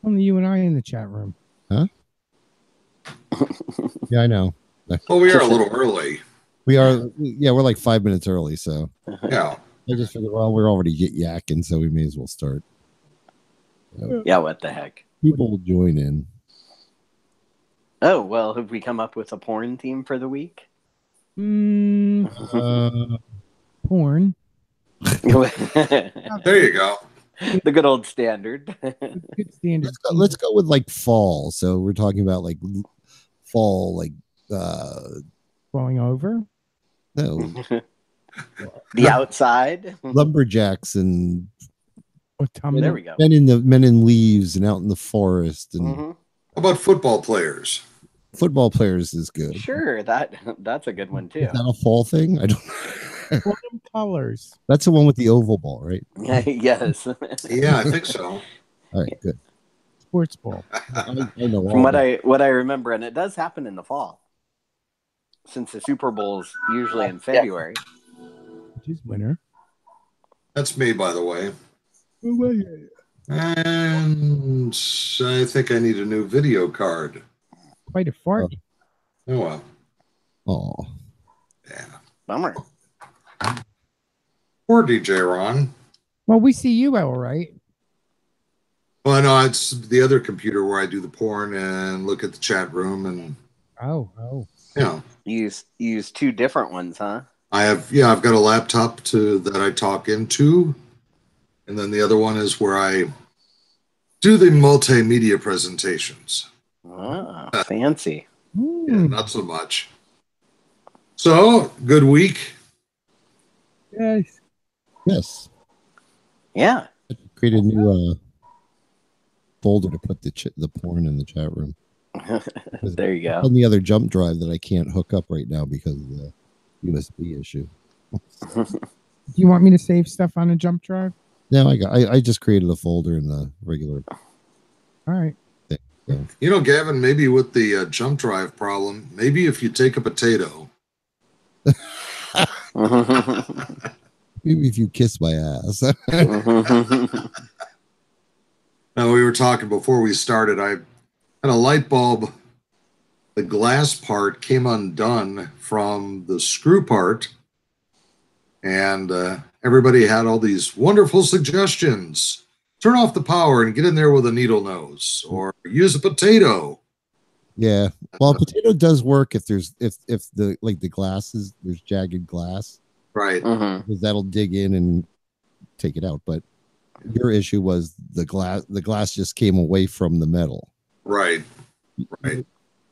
Only you and I in the chat room. Huh? Yeah, I know. Well, we are a little early. We are. Yeah, we're like 5 minutes early, so Yeah. I just figured, well, we're already yakking, so we may as well start. Yeah, what the heck? People will join in. Oh, well, have we come up with a porn theme for the week? Porn. There you go. The good old standard. Good standard. Let's go with like fall. So we're talking about like fall, like falling over. No. The outside. Lumberjacks and there we go. Men in leaves and out in the forest. And how about football players? Football players is good. Sure, that's a good one too. Is that a fall thing? I don't know. Colors. That's the one with the oval ball, right? Yes. Yeah, I think so. All right, good. Sports ball. I know From what I remember, and it does happen in the fall, since the Super Bowl's usually in February. Which is winter. That's me, by the way. And I think I need a new video card. Quite a fart. Oh well. Oh. Yeah. Bummer. Poor DJ Ron. Well, we see you all right. Well, no, it's the other computer where I do the porn and look at the chat room and. Oh. Yeah. You use two different ones, huh? I've got a laptop that I talk into, and then the other one is where I do the multimedia presentations. Ah, fancy. Yeah, not so much. So, good week. Yes. Yeah. I created a new folder to put the porn in the chat room. There you go. On the other jump drive that I can't hook up right now because of the USB issue. Do you want me to save stuff on a jump drive? No, I just created a folder in the regular. All right. Thing, so. You know, Gavin, maybe with the jump drive problem, maybe if you take a potato. Maybe if you kiss my ass. Now, we were talking before we started. I had a light bulb. The glass part came undone from the screw part. And everybody had all these wonderful suggestions. Turn off the power and get in there with a needle nose, or use a potato. Yeah, well, a potato does work if the glass is there's jagged glass, right? Because that'll dig in and take it out. But your issue was the glass just came away from the metal. Right.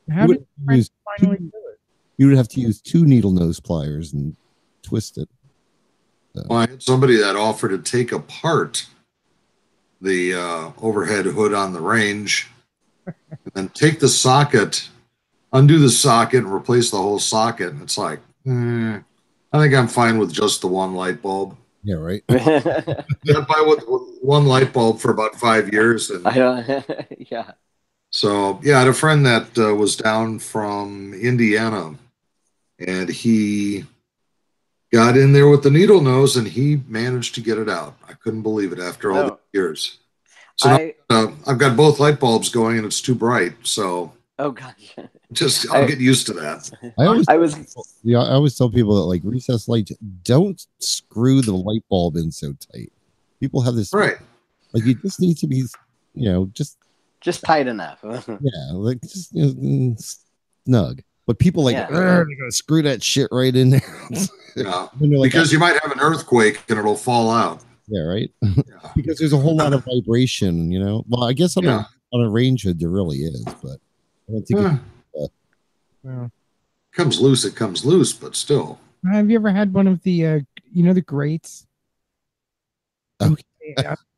How did you finally do it? You would have to use 2 needle nose pliers and twist it. So. Well, I had somebody that offered to take apart the overhead hood on the range and then take the socket, undo the socket, and replace the whole socket. And it's like, I think I'm fine with just the one light bulb. Yeah, right. Got by with one light bulb for about 5 years. And yeah. So, yeah, I had a friend that was down from Indiana, and he got in there with the needle nose, and he managed to get it out. I couldn't believe it after all the years. So now, I've got both light bulbs going, and it's too bright. So, oh gosh, I'll get used to that. I always tell people that like recessed lights, don't screw the light bulb in so tight. People have this right. Like you just need to be, just tight enough. Yeah, like just snug. But people like they're gonna screw that shit right in there. Yeah, because you might have an earthquake and it'll fall out. Yeah, right. Because there's a whole lot of vibration, Well, I guess on a range hood there really is, but I don't think it comes loose. It comes loose, but still. Have you ever had one of the the grates?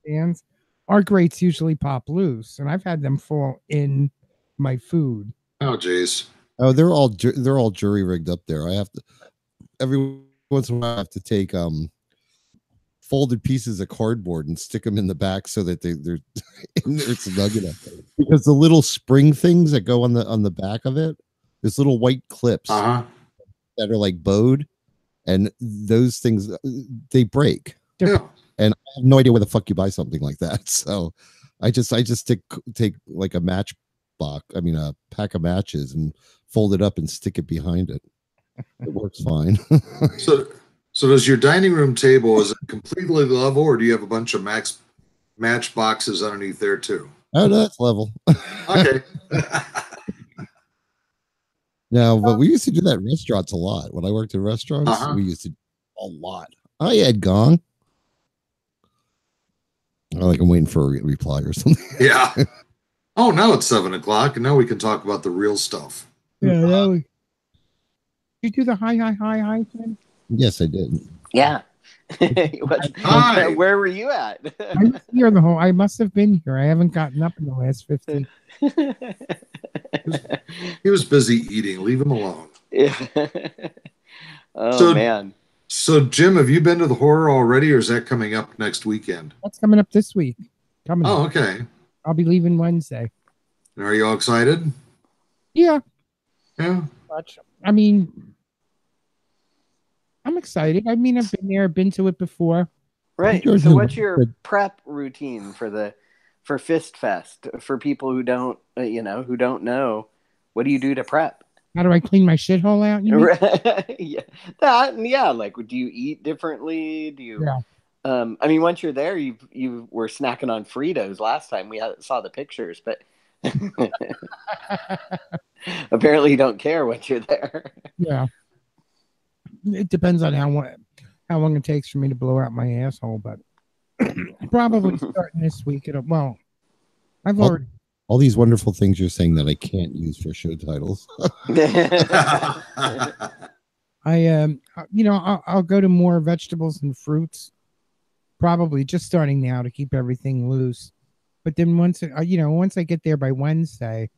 Stands. Our grates usually pop loose, and I've had them fall in my food. Oh, jeez. Oh, they're all jury rigged up there. I have to every once in a while I have to take folded pieces of cardboard and stick them in the back so that they're in there snug enough. Because the little spring things that go on the back of it, there's little white clips that are like bowed, and those things they break. Yeah. And I have no idea where the fuck you buy something like that. So I just take like a match box. I mean, a pack of matches and fold it up and stick it behind it. It works fine. So, so does your dining room table, is it completely level, or do you have a bunch of match boxes underneath there too? Oh, no, that's level. Okay. Now, but we used to do that in restaurants a lot. When I worked in restaurants, Uh-huh. we used to a lot. Hi, Ed Gong. I like I'm waiting for a reply or something. Yeah. Oh, now it's 7 o'clock, and now we can talk about the real stuff. Yeah, that was, you do the hi thing? Yes, I did. Yeah. Hi. Where were you at? I was here the whole. I must have been here. I haven't gotten up in the last 15. He was busy eating. Leave him alone. Oh So- man. So, Jim, have you been to the horror already, or is that coming up next weekend? That's coming up this week. Coming Oh, up. okay. I'll be leaving Wednesday. Are you all excited? Yeah, Yeah. much. I mean, I'm excited. I mean, I've been there, been to it before. Right. George, So who- what's your prep routine for Fist Fest for people who don't who don't know? What do you do to prep? How do I clean my shithole out? You mean? Yeah, that and yeah. Like, do you eat differently? Do you? Yeah. I mean, once you're there, you were snacking on Fritos last time. We saw the pictures, but apparently you don't care once you're there. Yeah. It depends on how long it takes for me to blow out my asshole, but probably starting this week. I've already. All these wonderful things you're saying that I can't use for show titles. I'll go to more vegetables and fruits, probably just starting now to keep everything loose. But then once I get there by Wednesday,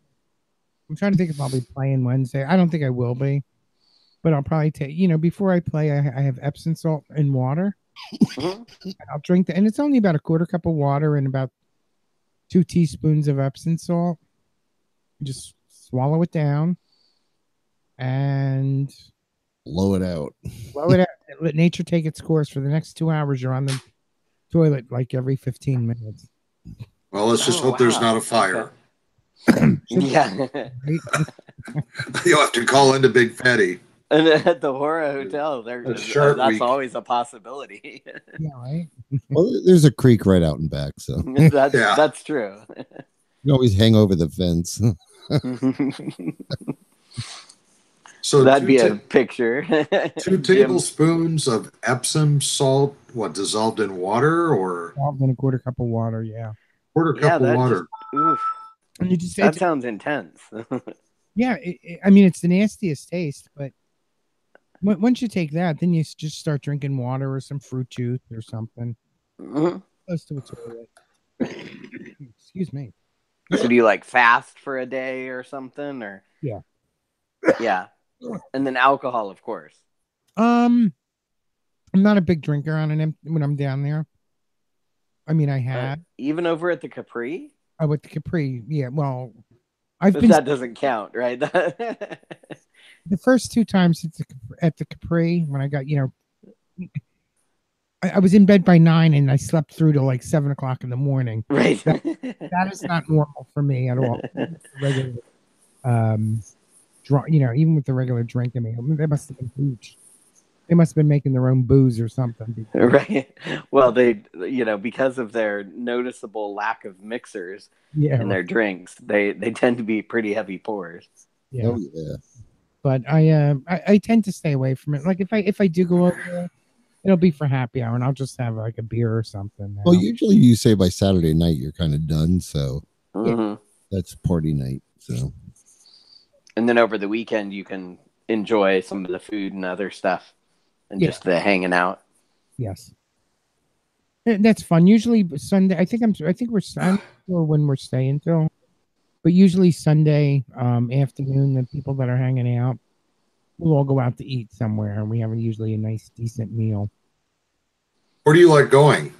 I'm trying to think if I'll be playing Wednesday. I don't think I will be, but I'll probably take, before I play, I have Epsom salt and water. Mhm. I'll drink that, and it's only about a quarter cup of water and about 2 teaspoons of Epsom salt. Just swallow it down and Blow it out. blow it out. Let nature take its course. For the next 2 hours, you're on the toilet like every 15 minutes. Well, let's just Oh, hope there's wow. not a fire. Yeah. You'll have to call into Big Fatty. And at the horror hotel, A shark that's week. always a possibility. Yeah, right. Well, there's a creek right out and back, so that's Yeah. that's true. you can always hang over the fence. So That'd be two a picture. 2 Jim. tablespoons of Epsom salt, what, dissolved in water, or Involved in a quarter cup of water. Yeah, quarter Yeah, cup of that water? Oof, and you just that sounds intense. yeah. I mean, it's the nastiest taste, but once you take that, then you just start drinking water or some fruit juice or something Mhm. close to a toilet. Excuse me. So do you like fast for a day or something, or Yeah. yeah, and then alcohol, of course. I'm not a big drinker when I'm down there. I mean, I had Even over at the Capri, I went to Capri. Yeah, well, I've but been that doesn't count, right? the first 2 times at the Capri when I got I was in bed by 9 and I slept through to like 7 o'clock in the morning. Right. That is not normal for me at all. Regular, even with the regular drink. I mean, they must have been huge. They must have been making their own booze or something. Right. Well, they, because of their noticeable lack of mixers Yeah, in their drinks, they tend to be pretty heavy pours. yeah. Oh yeah. But I tend to stay away from it. Like if I do go over there, it'll be for happy hour, and I'll just have like a beer or something. Well, usually you say by Saturday night you're kind of done, so Mhm. that's party night. So And then over the weekend, you can enjoy some of the food and other stuff, and Yeah. just the hanging out. Yes. That's fun. Usually Sunday. I think we're I'm not sure when we're staying till, but usually Sunday afternoon. The people that are hanging out, we'll all go out to eat somewhere, and we have usually a nice, decent meal. Where do you like going?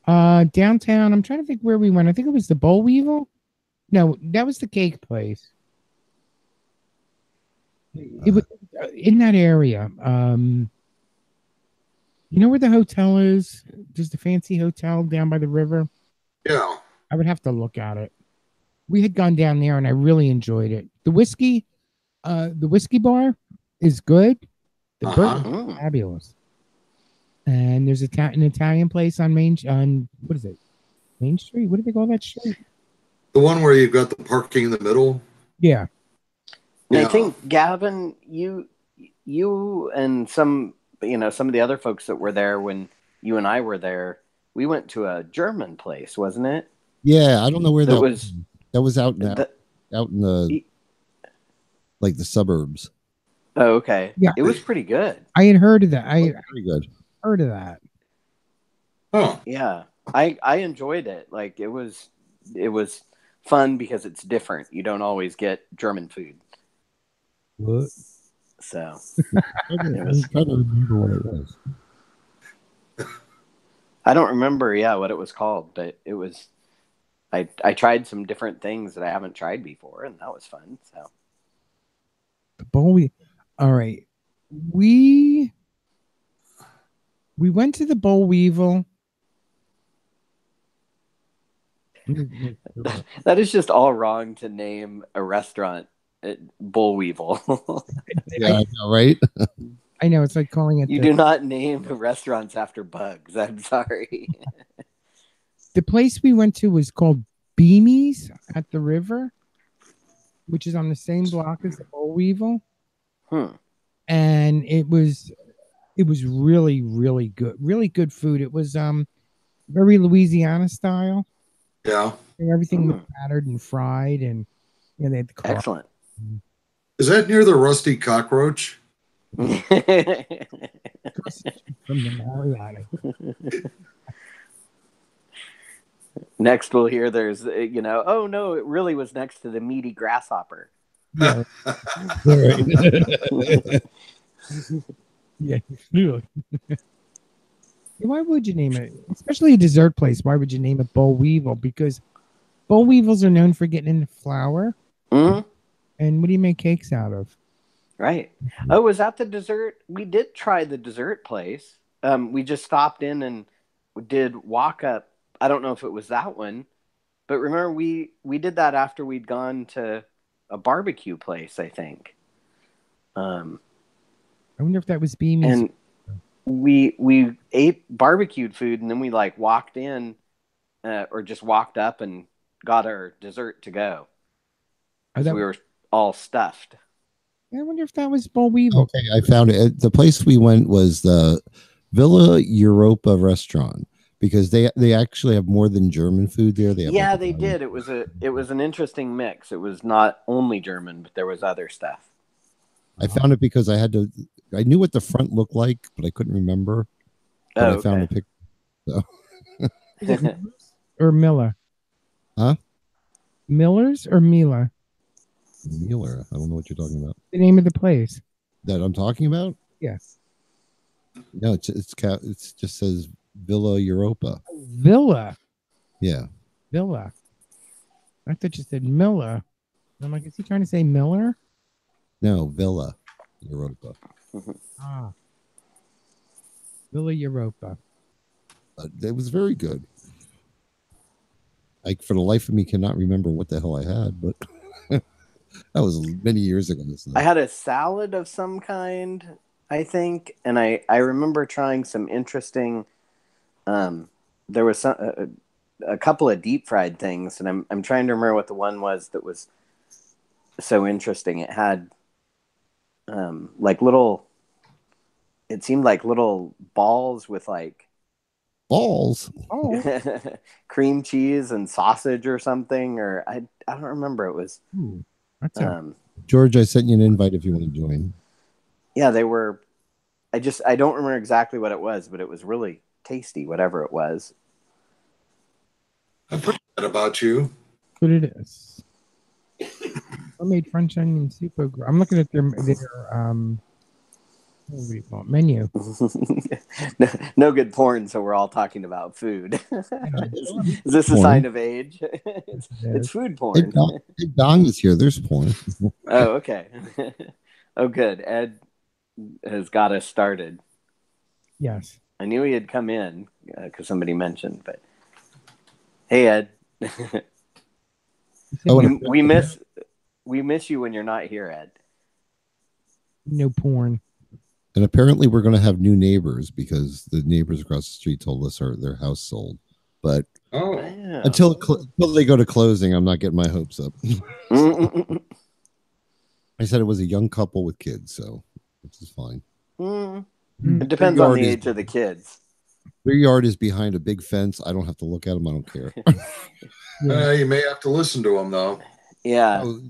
Downtown. I'm trying to think where we went. I think it was the Boll Weevil. No, that was the cake place. It was in that area. You know where the hotel is? There's the fancy hotel down by the river. Yeah. I would have to look at it. We had gone down there and I really enjoyed it. The whiskey bar is good. The Uh-huh. burger is fabulous. And there's an Italian place on on what is it? Main Street? What do they call that street? The one where you've got the parking in the middle. Yeah. And I Yeah. think Gavin, you and some of the other folks that were there when you and I were there, we went to a German place, wasn't it? Yeah, I don't know where That that was that was out in the, out in the like the suburbs. oh, okay. Yeah. It was pretty good. I had heard of that. Very good. Heard of that. Oh, Yeah. I enjoyed it. Like it was fun because it's different. You don't always get German food. What? So I'm trying to remember what it was. I don't remember, what it was called, but it was. I tried some different things that I haven't tried before, and that was fun. So The boll. All right. We went to the boll weevil. that is just all wrong to name a restaurant Bull Weevil. Yeah, I know, right? I know it's like calling it. You do not name restaurants after bugs. I'm sorry. The place we went to was called Beamies at the river, which is on the same block as the boll weevil. And it was really, really good. Really good food. It was very Louisiana style. yeah. And everything was battered and fried, and they had the car. Excellent. Is that near the Rusty Cockroach? From the Mariana. Next, we'll hear there's, oh no, it really was next to the meaty grasshopper. Yeah. Yeah. Why would you name it, especially a dessert place? Why would you name it boll weevil? Because boll weevils are known for getting into flour. Mm-hmm. And what do you make cakes out of? Right. Oh, was that the dessert? We did try the dessert place. We just stopped in and did walk up. I don't know if it was that one, but remember we did that after we'd gone to a barbecue place, I think. I wonder if that was Beamies. And we ate barbecued food, and then we walked in, or just walked up and got our dessert to go. Because we were all stuffed. I wonder if that was boll weevil. Okay, I found it. The place we went was the Villa Europa restaurant, because they actually have more than German food there. They have they did. It was an interesting mix. It was not only German, but there was other stuff. I found it because I knew what the front looked like, but I couldn't remember. But I found a picture. So. Or Miller? Huh? Miller's or Mila? Mueller. I don't know what you're talking about. The name of the place that I'm talking about? Yes. No, it just says Villa Europa. Villa. Yeah. Villa. I thought you said Miller. I'm like, is he trying to say Miller? No, Villa Europa. Villa Europa. It was very good. For the life of me, cannot remember what the hell I had, but. That was many years ago. I had a salad of some kind, I think, and I remember trying some interesting. There was a couple of deep fried things, and I'm trying to remember what the one was that was so interesting. It had little. It seemed like little balls with balls. Oh. Cream cheese and sausage or something, or I don't remember. It was. Ooh. George, I sent you an invite if you want to join. Yeah, they were. I don't remember exactly what it was, but it was really tasty, whatever it was. I've heard that about you. What it is. Homemade French onion soup. I'm looking at their what do you call it? Menu. No good porn, so we're all talking about food. Is this a sign of age? It's food porn. Hey, Dong is here. There's porn. Oh, okay. Oh, good. Ed has got us started. Yes. I knew he had come in because somebody mentioned, but hey, Ed. Oh, we miss you when you're not here, Ed. No porn. and apparently we're going to have new neighbors because the neighbors across the street told us their house sold. But Oh, Yeah. until they go to closing, I'm not getting my hopes up. I said it was a young couple with kids, so which is fine. It depends on the age of the kids. Their yard is behind a big fence. I don't have to look at them. I don't care. you may have to listen to them though. Yeah. Oh,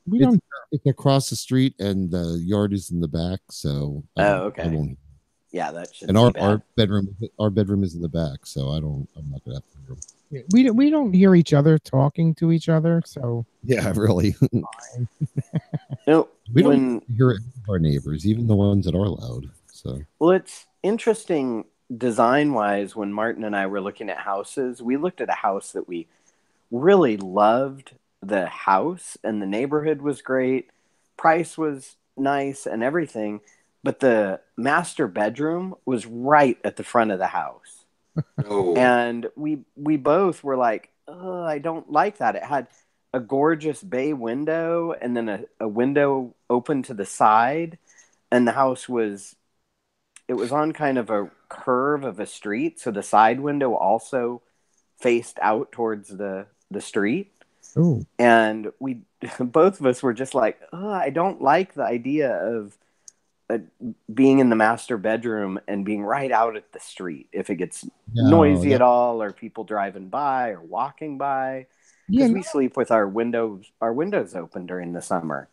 We don't. it's across the street, and the yard is in the back, so Okay. I won't. Yeah, that should. And be bad. our bedroom is in the back, so I'm not gonna have to hear them. We don't hear each other talking to each other, so Yeah, really. No, We don't hear it from our neighbors, even the ones that are loud. So well, it's interesting design-wise. When Martin and I were looking at houses, we looked at a house that we really loved. The house and the neighborhood was great. Price was nice and everything. But the master bedroom was right at the front of the house. Oh, And we both were like, oh, I don't like that. It had a gorgeous bay window and then a window open to the side. And the house was on kind of a curve of a street. So the side window also faced out towards the street. oh, And we both of us were just like, oh, I don't like the idea of being in the master bedroom and being right out at the street if it gets noisy at all, or people driving by or walking by, because we sleep with our windows open during the summer.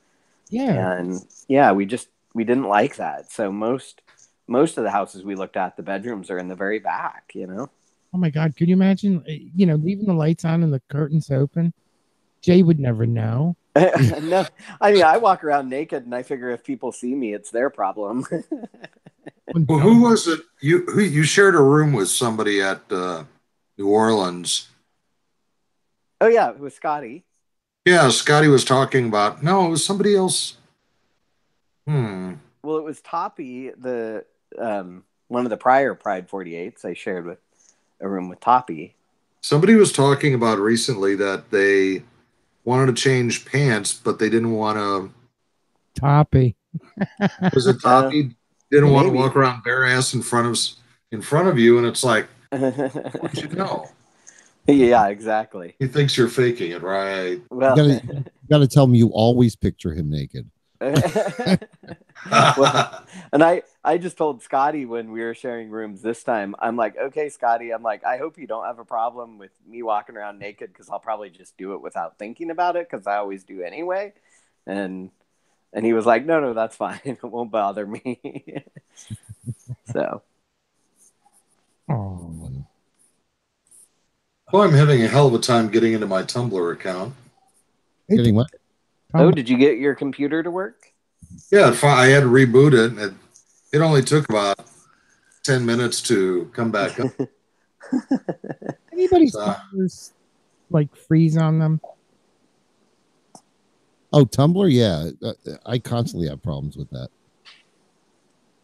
And we didn't like that. So most of the houses we looked at, the bedrooms are in the very back, Oh my God, could you imagine leaving the lights on and the curtains open? Jay would never know. No, I mean, I walk around naked, and I figure if people see me, it's their problem. well, who was it? You shared a room with somebody at New Orleans. Oh yeah, it was Scotty. Yeah, Scotty was talking about. No, it was somebody else. Well, it was Toppy, the one of the prior Pride 48s. I shared with a room with Toppy. Somebody was talking about recently that they wanted to change pants, but they didn't want to. Toppy. Was it Toppy? Didn't want to walk around bare ass in front of you, and it's like, what you know? Yeah, exactly. He thinks you're faking it, right? Well, you gotta tell him you always picture him naked. well, and I just told Scotty when we were sharing rooms this time, I'm like, okay, Scotty, I'm like, I hope you don't have a problem with me walking around naked, because I'll probably just do it without thinking about it, because I always do anyway. And he was like, no, that's fine. It won't bother me. So. Oh. Well, I'm having a hell of a time getting into my Tumblr account. Getting what? Oh, did you get your computer to work? Yeah, I had to reboot it, and it only took about 10 minutes to come back up. Anybody's Tumblrs like freeze on them? Oh, Tumblr? Yeah. I constantly have problems with that.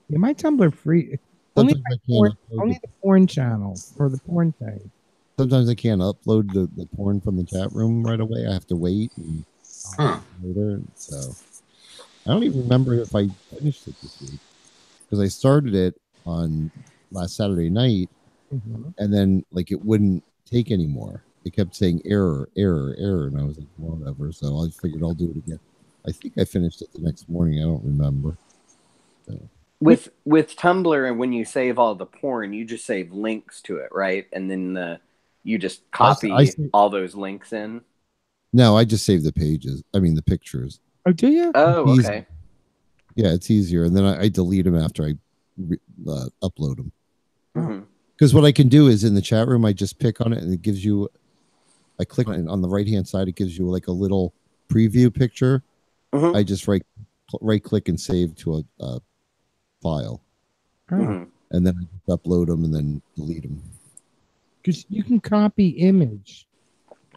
Yeah, my Tumblr free. Only the porn channels or the porn thing. Sometimes I can't upload the porn from the chat room right away. I have to wait and later. So I don't even remember if I finished it this week, because I started it on last Saturday night, and then like it wouldn't take anymore. It kept saying error, and I was like, whatever. So I figured I'll do it again. I think I finished it the next morning. I don't remember. So. With Tumblr, and when you save all the porn, you just save links to it, right? And then you just copy all those links in. No, I just save the pages. I mean the pictures. Oh, do you? Oh, okay. Yeah, it's easier, and then I delete them after I upload them. Mm-hmm. Because what I can do is in the chat room, I just pick on it, and it gives you. I click on it on the right hand side. It gives you like a little preview picture. Mm-hmm. I just right click and save to a file, Mm-hmm. and then I just upload them and then delete them. Because you can copy image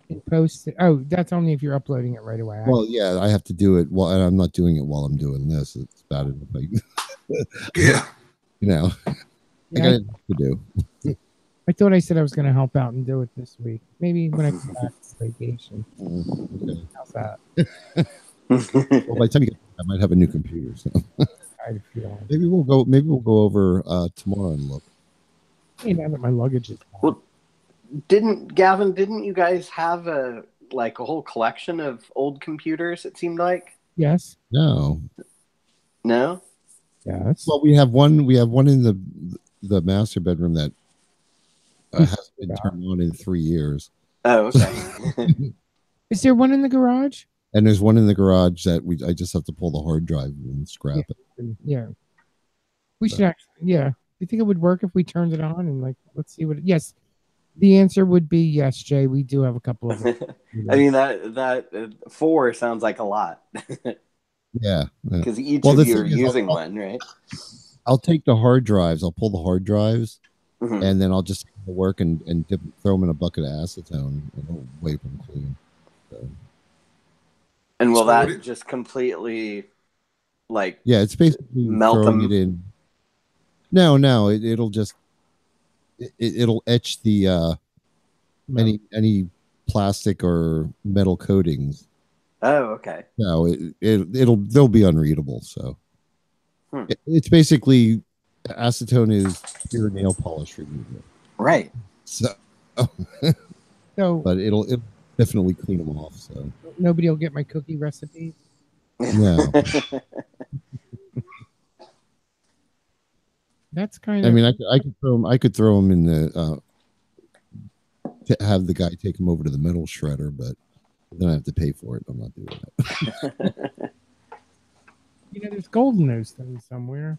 and post it. Oh, that's only if you're uploading it right away. Well, yeah, I have to do it while, and I'm not doing it while I'm doing this. It's bad enough. Yeah. I got it to do. I thought I said I was going to help out and do it this week. Maybe when I come back from vacation. Okay. How's that? Well, by the time you get, I might have a new computer. So I feel. maybe we'll go. Maybe we'll go over tomorrow and look. Hey, now that my luggage is back. Well, didn't you guys have a whole collection of old computers? It seemed like. Yes. No. No. Yes. Well, we have one. We have one in the master bedroom that hasn't been turned on in 3 years. Oh, okay. Is there one in the garage? And there's one in the garage that I just have to pull the hard drive and scrap it. Yeah. We should actually. Yeah. You think it would work if we turned it on and let's see what? Yes. The answer would be yes, Jay. We do have a couple of them. I mean that 4 sounds like a lot. Yeah. Because each of you are using one, right? I'll take the hard drives. I'll pull the hard drives, Mhm. and then I'll just take the work and throw them in a bucket of acetone and I'll wipe them clean. So. And will that just completely, Yeah, it's basically melt throwing them? it in. No, it'll just it'll etch the any plastic or metal coatings. Oh, okay. No, they'll be unreadable. So Hmm. it's basically acetone is pure nail polish remover. Right. So, So, but it'll definitely clean them off. So nobody will get my cookie recipe. no, That's kind of. I mean I could throw them in the to have the guy take them over to the metal shredder, but then I have to pay for it. I'm not doing that. There's gold in those things somewhere.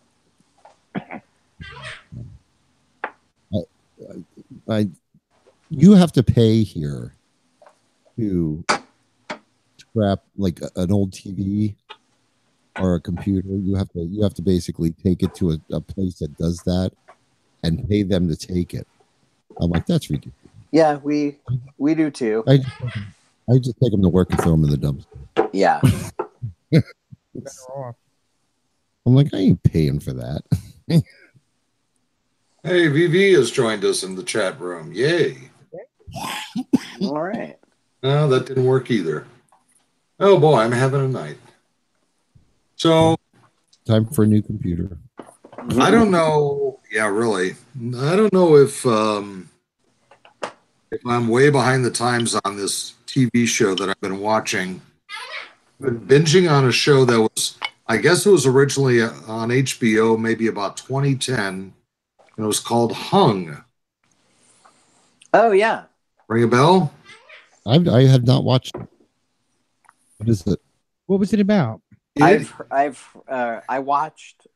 You have to pay here to scrap like an old TV or a computer. You have to basically take it to a place that does that and pay them to take it. I'm like, that's ridiculous. Yeah, we do too. I just take them to work and throw them in the dumpster. Yeah. Better off. I'm like, I ain't paying for that. Hey, VV has joined us in the chat room. Yay. All right. No, that didn't work either. Oh boy, I'm having a night. So Time for a new computer. I don't know. Yeah, really. I don't know if I'm way behind the times on this TV show that I've been watching. I've been binging on a show that was, I guess it was originally on HBO, maybe about 2010, and it was called Hung. Oh yeah. Ring a bell? I have not watched it. What is it? What was it about? I watched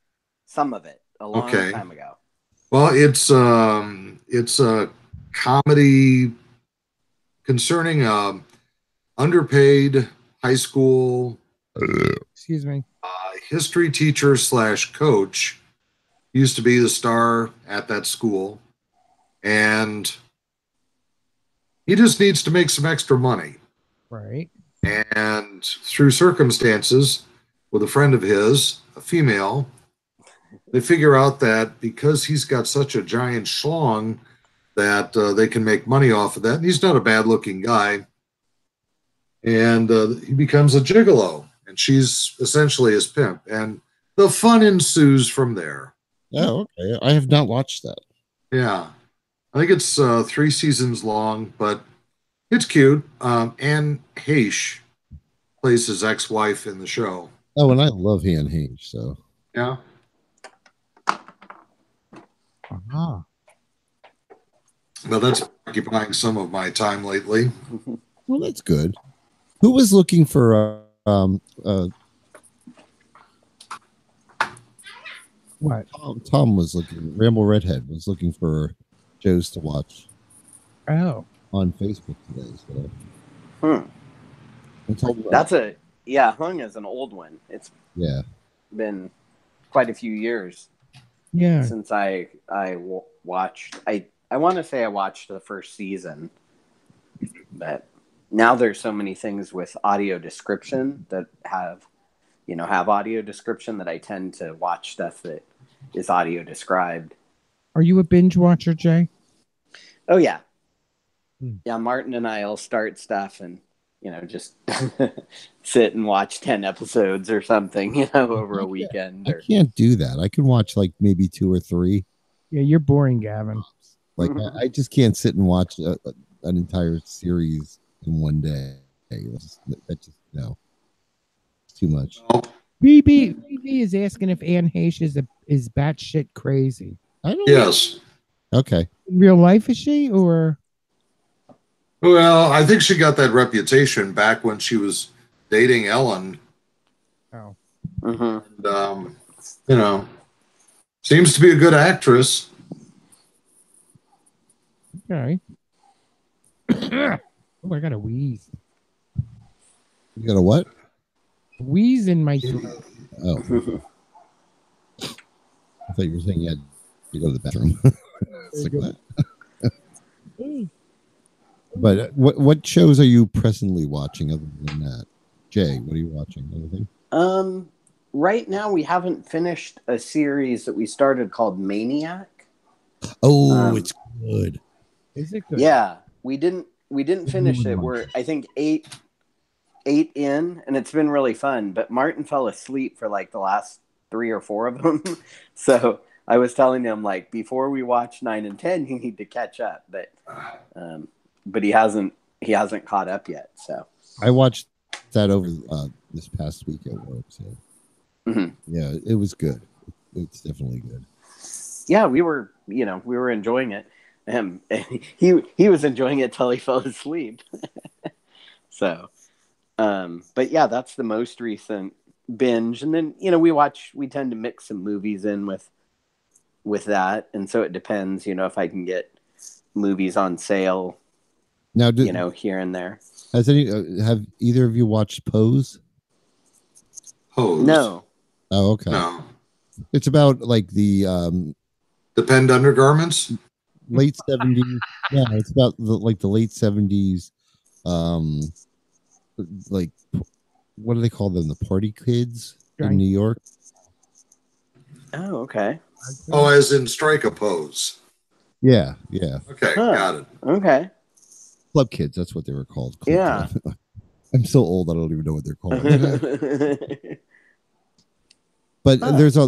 some of it a long time ago. Well, it's a comedy concerning underpaid high school Excuse me. history teacher / coach. Used to be the star at that school, and he just needs to make some extra money. Right. And through circumstances with a friend of his, a female, they figure out that because he's got such a giant schlong that they can make money off of that. And he's not a bad looking guy. And he becomes a gigolo, and she's essentially his pimp. And the fun ensues from there. Oh, okay. I have not watched that. Yeah. I think it's 3 seasons long, but it's cute. Anne Heche plays his ex-wife in the show. Oh, and I love Anne Heche, so. Yeah. Uh-huh. Well, that's occupying some of my time lately. Well, that's good. Who was looking for What? Tom was looking. Ramble Redhead was looking for shows to watch. Oh. On Facebook today. So. That's Hung is an old one. It's been quite a few years. Yeah. Since I watched. I want to say I watched the first season, but now there's so many things with audio description that have audio description that I tend to watch stuff that is audio described. Are you a binge watcher, Jay? Oh yeah. Hmm. Yeah, Martin and I'll start stuff and just sit and watch 10 episodes or something, over a weekend I or can't do that. I can watch like maybe 2 or 3. Yeah, you're boring, Gavin. Like I just can't sit and watch an entire series in one day. That just it's too much. Oh, BB is asking if Anne Heche is batshit crazy. I don't. yes. Okay. In real life, is she or? Well, I think she got that reputation back when she was dating Ellen. Oh, Mhm. And, seems to be a good actress. okay. Oh, I got a wheeze. You got a what? Wheeze in my throat. Oh, I thought you were saying you had to go to the bathroom. It's like, what? But what shows are you presently watching other than that? Jay, what are you watching? Anything? Right now we haven't finished a series that we started called Maniac. Oh, it's good. Is it good? Yeah, we didn't finish it. We're I think eight in, and it's been really fun. But Martin fell asleep for like the last 3 or 4 of them, so I was telling him like before we watch 9 and 10, you need to catch up. But he hasn't caught up yet. So I watched that over this past week at work. So Mhm. yeah, it was good. It's definitely good. Yeah, we were enjoying it. He was enjoying it till he fell asleep. So, but yeah, that's the most recent binge, and then we tend to mix some movies in with that, and so it depends, if I can get movies on sale, Now, here and there. have either of you watched Pose? Hose. No. Oh, okay. No. It's about like the Depend undergarments? late 70s. Yeah, it's about the late 70s. Like what do they call them? The party kids in New York. Oh, okay. Oh, as in strike a pose. Yeah. Okay, got it. Okay. Club kids. That's what they were called. Club Yeah. Club. I'm so old. I don't even know what they're called. But there's a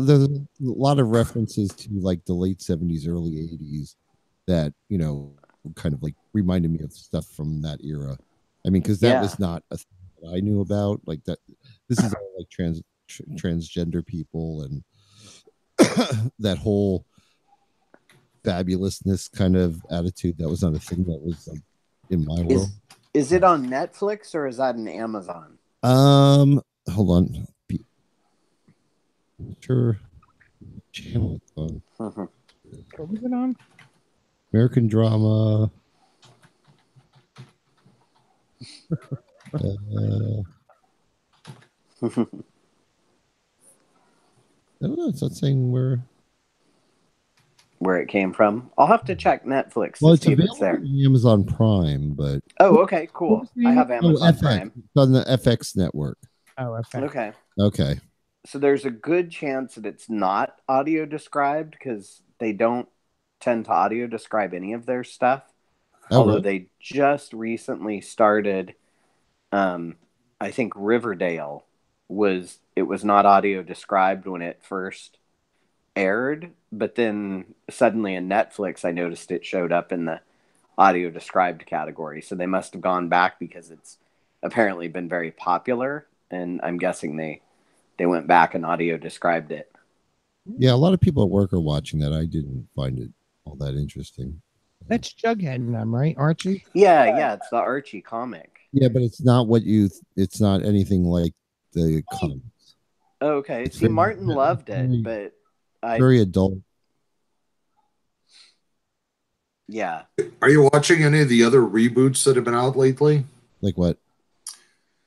lot of references to like the late 70s, early 80s that kind of like reminded me of stuff from that era. I mean, because that was not a thing that I knew about. Like that, this is all like transgender people and that whole fabulousness kind of attitude. That was not a thing that was like in my world. Is it on Netflix or is that an Amazon? Hold on. Sure. Channel it's on. What was it on? American drama. I don't know. It's not saying where it came from. I'll have to check Netflix well, to it's see if it's available there. on Amazon Prime, but Okay, cool. I have Amazon FX. Prime. It's on the FX network. Oh, FX. Okay. So there's a good chance that it's not audio described because they don't tend to audio describe any of their stuff. Although they just recently started, I think Riverdale was not audio described when it first aired, but then suddenly in Netflix I noticed it showed up in the audio described category. So they must have gone back because it's apparently been very popular, and I'm guessing they went back and audio described it. Yeah, a lot of people at work are watching that. I didn't find it all that interesting. That's Jughead and them, right? Archie? Yeah, it's the Archie comic. Yeah, but it's not it's not anything like the comics. Okay. It's See, Martin loved it, but very adult. Yeah. Are you watching any of the other reboots that have been out lately? Like what?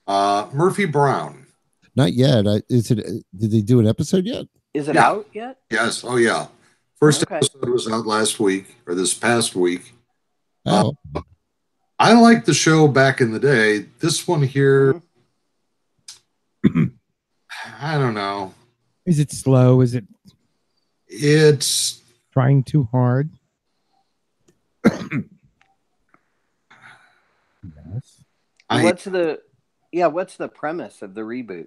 Murphy Brown. Not yet. Did they do an episode yet? Is it out yet? Yes. Oh, yeah. First episode was out last week or this past week. Oh. I liked the show back in the day. This one here, I don't know. Is it slow? Is it? It's Trying too hard. I What's the premise of the reboot?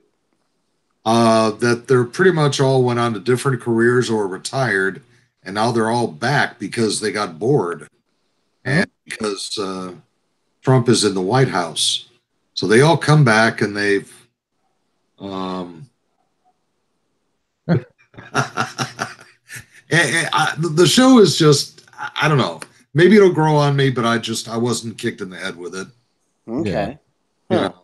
that they're pretty much all went on to different careers or retired, and now they're all back because they got bored and because Trump is in the White House. So they all come back and they've um, the show is just I don't know. Maybe it'll grow on me, but I wasn't kicked in the head with it. Okay. You Huh. know.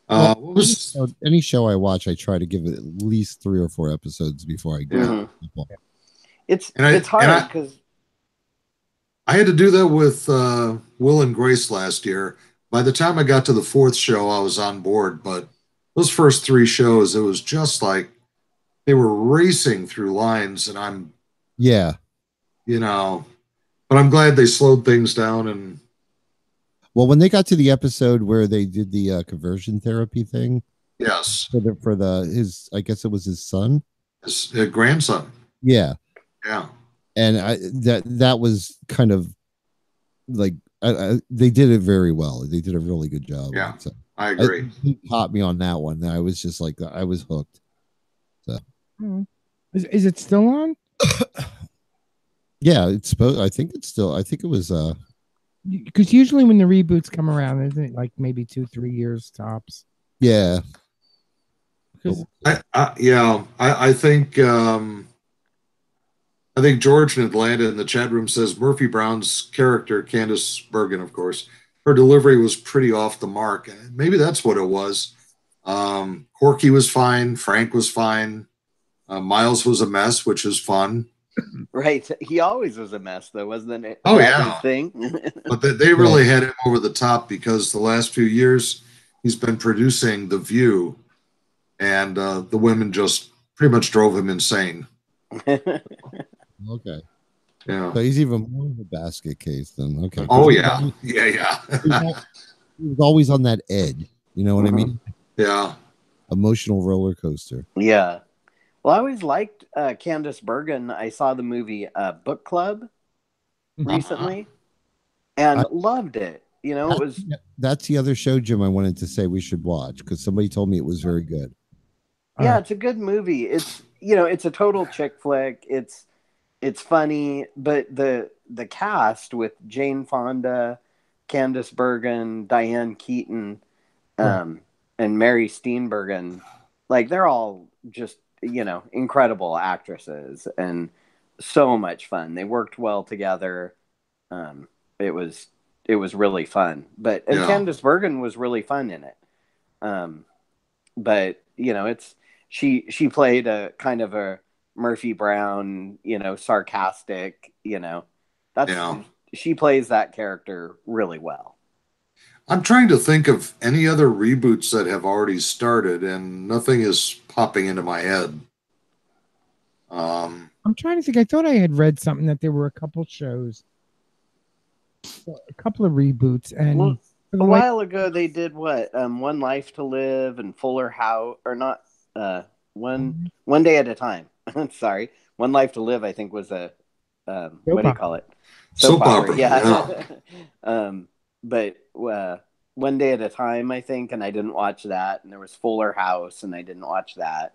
Well, What was any show I watch, I try to give it at least 3 or 4 episodes before I go. Mhm. People. It's And I- hard and I- because I had to do that with Will and Grace last year. By the time I got to the 4th show, I was on board. But those first 3 shows, it was just like they were racing through lines, and Yeah. but I'm glad they slowed things down. And Well, when they got to the episode where they did the conversion therapy thing yes, for his, I guess it was his son. his grandson. Yeah. Yeah, And that was kind of like they did it very well. They did a really good job. Yeah. So I agree. he caught me on that one. I was just like I was hooked. So Is it still on? yeah, it's supposed. I think it's still. I think it was. Because usually when the reboots come around, isn't it like maybe 2-3 years tops? Yeah. 'Cause- I think George in Atlanta in the chat room says Murphy Brown's character, Candace Bergen, of course, her delivery was pretty off the mark. Maybe that's what it was. Corky was fine. Frank was fine. Miles was a mess, which is fun. right, he always was a mess, though, wasn't it? Oh, That yeah. his thing. But they really had him over the top because the last few years he's been producing The View, and the women just pretty much drove him insane. Okay. Yeah. So he's even more of a basket case then. Okay. Oh, yeah. Yeah. He was always on that edge. You know what I mean? Yeah. Emotional roller coaster. Yeah. Well, I always liked Candace Bergen. I saw the movie Book Club recently and loved it. You know, it was. That's the other show, Jim, I wanted to say we should watch because somebody told me it was very good. Yeah, it's a good movie. It's it's a total chick flick. It's funny, but the cast with Jane Fonda, Candace Bergen, Diane Keaton, and Mary Steenburgen, like they're all just incredible actresses and so much fun. They worked well together. It was really fun. But Candace Bergen was really fun in it. But she played a kind of a Murphy Brown, sarcastic, she plays that character really well. I'm trying to think of any other reboots that have already started, and nothing is popping into my head. I'm trying to think. I thought I had read something that there were a couple shows, a couple of reboots, and a while ago they did what? One Life to Live and Fuller House, or not? One Day at a Time. Sorry, One Life to Live. I think was a what do you call it? Soap opera. Yeah. But One Day at a Time, I think, and I didn't watch that. And there was Fuller House, and I didn't watch that.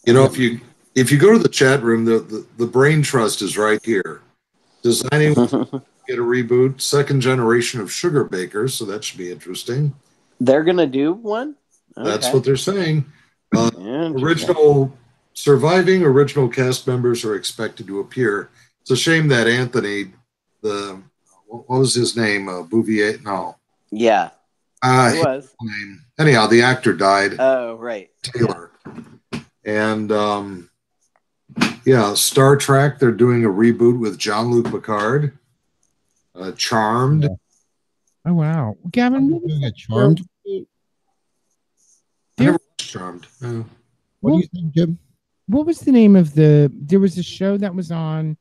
If you go to the chat room, the brain trust is right here. Does anyone get a reboot? Second generation of Sugar Bakers, so that should be interesting. They're gonna do one. Okay. That's what they're saying. Surviving original cast members are expected to appear. It's a shame that Anthony, what was his name? Bouvier? No. Yeah. It was. Anyhow, the actor died. Oh, right. Taylor. Yeah. And Star Trek, they're doing a reboot with Jean-Luc Picard. Charmed. Oh, wow. Gavin, what Doing a Charmed? I never watched Charmed. What do you think, Jim? What was the name of there was a show that was on,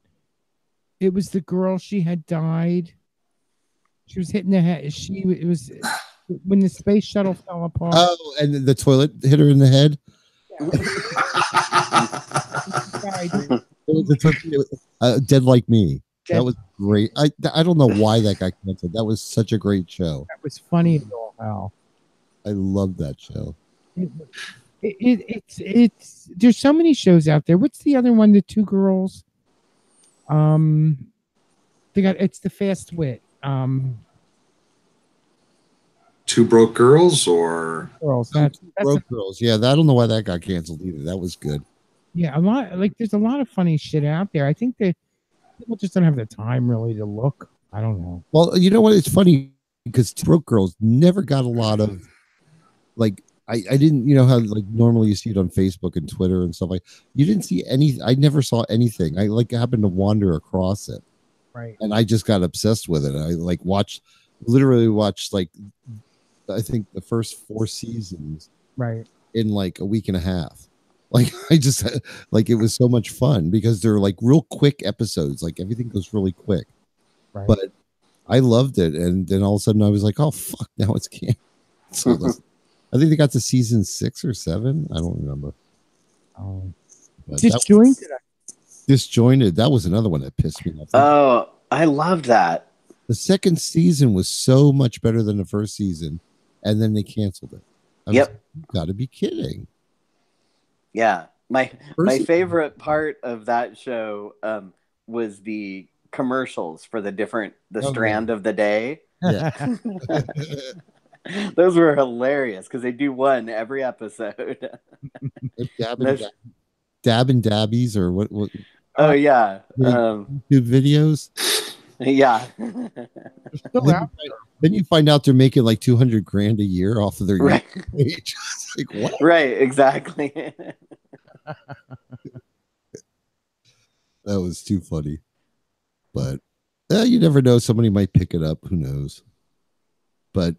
it was the girl, she had died. She was hitting the head. It was when the space shuttle fell apart. Oh, and the toilet hit her in the head? Dead Like Me. That was great. I don't know why that got canceled. That was such a great show. That was funny as all well. I love that show. It's there's so many shows out there. What's the other one? The two girls. They got it's the Fast Wit. Two Broke Girls or Girls. That's Broke Girls. Yeah, I don't know why that got canceled either. That was good. yeah, a lot like there's a lot of funny shit out there. I think that people just don't have the time really to look. I don't know. Well, you know what? It's funny because Broke Girls never got a lot of like. I didn't, you know how like normally you see it on Facebook and Twitter and stuff like. You didn't see any. I never saw anything. I like happened to wander across it, Right. and I just got obsessed with it. I like literally watched like I think the first 4 seasons Right. in like a week and a half. Like I just like it was so much fun because they're like real quick episodes. Like everything goes really quick. Right. But I loved it, and then all of a sudden I was like, "Oh fuck!" Now it's canceled. I think they got to season 6 or 7. I don't remember. But Disjointed. Disjointed. That was another one that pissed me off. Oh, I loved that. The second season was so much better than the first season, and then they canceled it. Yep. Got to be kidding. Yeah. My favorite part of that show was the commercials for the strand of the day. Yeah. Those were hilarious because they do one every episode. Dab and Dabbies or what? Oh yeah. YouTube videos. Yeah. Then you find out they're making like $200,000 a year off of their right. page. Like, what? Right, exactly. That was too funny. But you never know. Somebody might pick it up. Who knows? But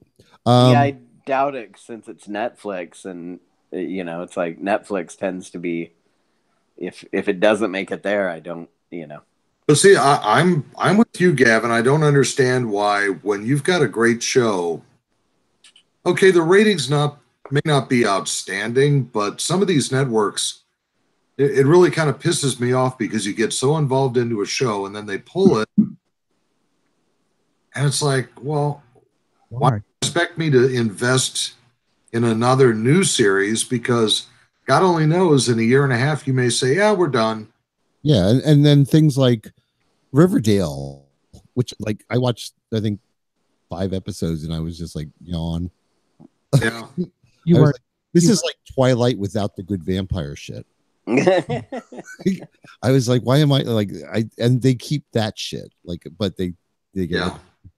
yeah, I doubt it since it's Netflix, and it's like Netflix tends to be if it doesn't make it there, I don't. But see, I'm with you, Gavin. I don't understand why when you've got a great show, okay, the ratings may not be outstanding, but some of these networks, it really kind of pisses me off because you get so involved into a show and then they pull it, and it's like, well, why expect me to invest in another new series? Because God only knows in a year and a half you may say, yeah, we're done. Yeah, and then things like Riverdale, which like I watched, I think 5 episodes, and I was just like yawn. Yeah, this is like Twilight without the good vampire shit. I was like, why am I like and they keep that shit like, but they get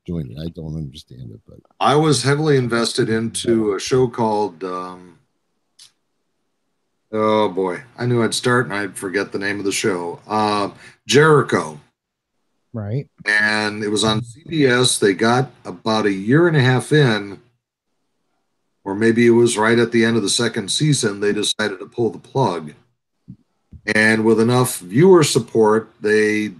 join it. I don't understand it, but I was heavily invested into a show called. Oh boy, I knew I'd start and I'd forget the name of the show. Jericho. Right. And it was on CBS. They got about a year and a half in, or maybe it was right at the end of the second season, they decided to pull the plug. And with enough viewer support, they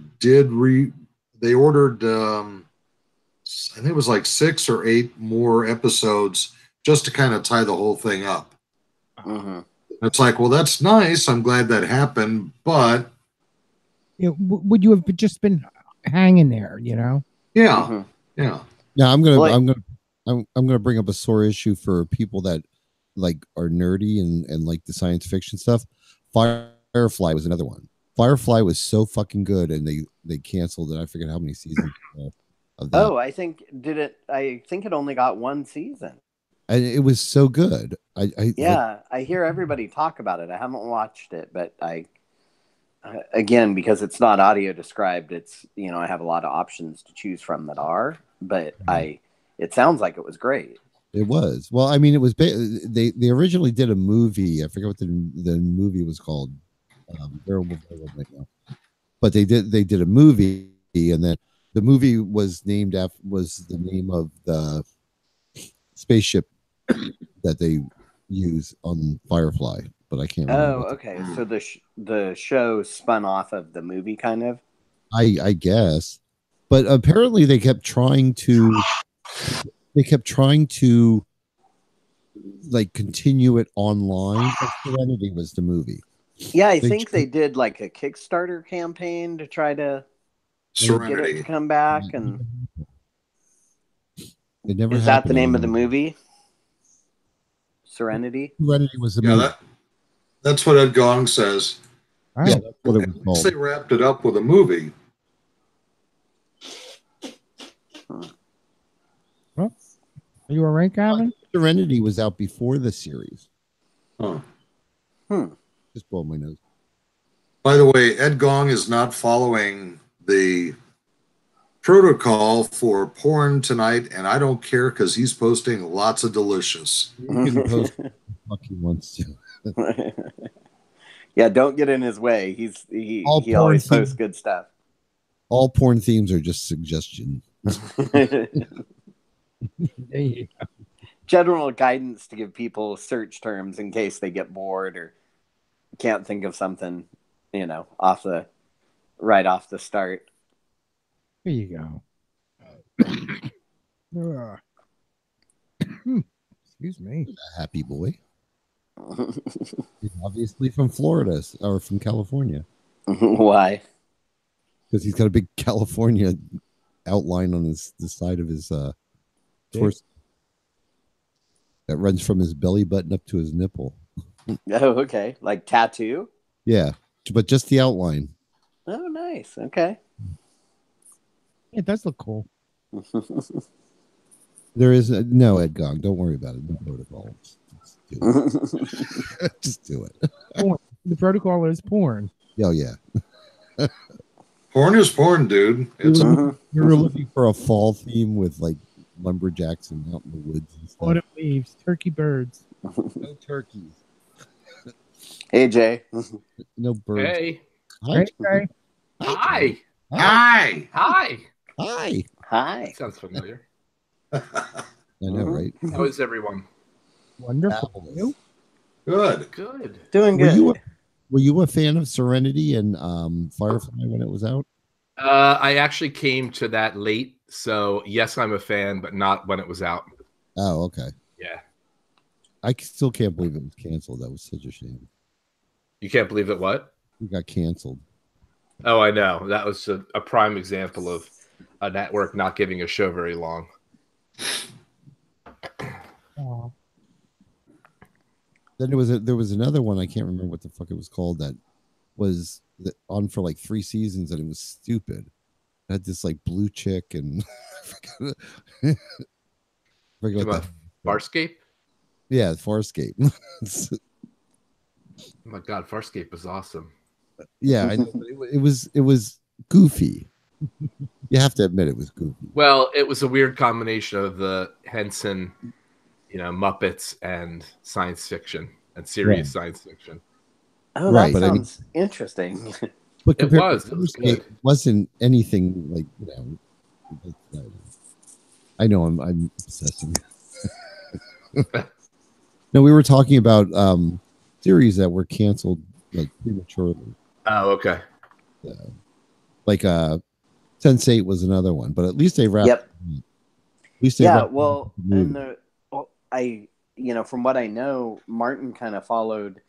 ordered, I think it was like 6 or 8 more episodes just to kind of tie the whole thing up. Mm-hmm. It's like, well, that's nice. I'm glad that happened, but would you have just been hanging there? Yeah, mm-hmm. yeah. Now I'm gonna bring up a sore issue for people that like are nerdy and like the science fiction stuff. Firefly was another one. Firefly was so fucking good, and they canceled it. I forget how many seasons of that. Oh, I think it only got 1 season. And it was so good. I hear everybody talk about it. I haven't watched it, but again, because it's not audio described, it's I have a lot of options to choose from that are. But it sounds like it was great. It was. Well, I mean, it was. They originally did a movie. I forget what the movie was called. But they did a movie, and then the movie was named after the name of the spaceship that they use on Firefly, but I can't remember. Oh, okay. So the show spun off of the movie, kind of. I guess, but apparently they kept trying to like continue it online. Serenity was the movie. Yeah, I think they did like a Kickstarter campaign to try to get it to come back, and it never is that the name of the movie? Serenity. Serenity was the Yeah, movie. that's what Ed Gong says. Wow. Yeah, that's what it was At least called. they wrapped it up with a movie. Well, are you all right, Calvin? Serenity was out before the series. Huh. Just blow my nose. By the way, Ed Gong is not following the protocol for porn tonight, and I don't care because he's posting lots of delicious. He can post what he wants to. Yeah, don't get in his way. He All always porn posts good stuff. All porn themes are just suggestion. There you go. General guidance to give people search terms in case they get bored or can't think of something, right off the start. Here you go. Excuse me. A happy boy. He's obviously from Florida or from California. Why? Because he's got a big California outline on the side of his torso that runs from his belly button up to his nipple. Oh, okay. Like tattoo? Yeah, but just the outline. Oh, nice. Okay. It does look cool. There is no Ed Gong. Don't worry about it. No protocol. Just do it. Just do it. Porn. The protocol is porn. Oh yeah. Porn is porn, dude. It's We were looking for a fall theme with like lumberjacks and out in the woods and stuff. Autumn leaves, turkey birds. No turkeys. Hey, Jay. No birds. Hey. Hi. Hey, Hi. hi. Hi. Hi. Hi. Sounds familiar. I know, right? How is everyone? wonderful. Fabulous. You? Good. Good. Doing Were good. you a fan of Serenity and Firefly when it was out? I actually came to that late, so yes, I'm a fan, but not when it was out. Oh, okay. Yeah. I still can't believe it was canceled. That was such a shame. You can't believe that what? It got canceled. Oh, I know. That was a prime example of a network not giving a show very long. Aw. Then there was another one, I can't remember what the fuck it was called, that was on for like 3 seasons, and it was stupid. It had this like blue chick and forget what that. Farscape? Yeah, Farscape. Oh my god, Farscape was awesome. Yeah, I know, but it was goofy. You have to admit it was goofy. Well, it was a weird combination of the Henson, Muppets and science fiction and serious science fiction. Oh, Right, that but I mean- sounds interesting. But It compared was. to It was Farscape, good. it wasn't anything like I know I'm obsessing. No, we were talking about series that were canceled like prematurely. Oh, okay. Like Sense8 was another one, but at least they wrapped. Yep. At least they Yeah, wrapped well, the movie. from what I know, Martin kind of followed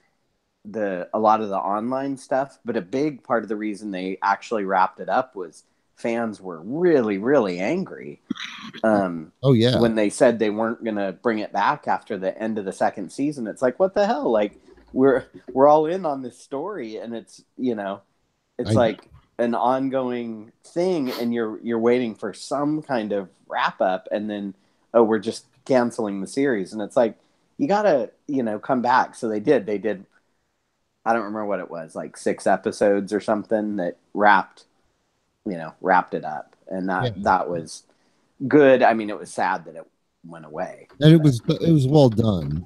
a lot of the online stuff, but a big part of the reason they actually wrapped it up was fans were really, really angry. Oh yeah, When they said they weren't going to bring it back after the end of the second season. It's like, what the hell? Like we're all in on this story, and it's like an ongoing thing, and you're waiting for some kind of wrap up, and then we're just canceling the series, and it's like you gotta come back. So they did. I don't remember what it was, like 6 episodes or something that wrapped it up, and that was good. I mean, it was sad that it went away, and it was well done.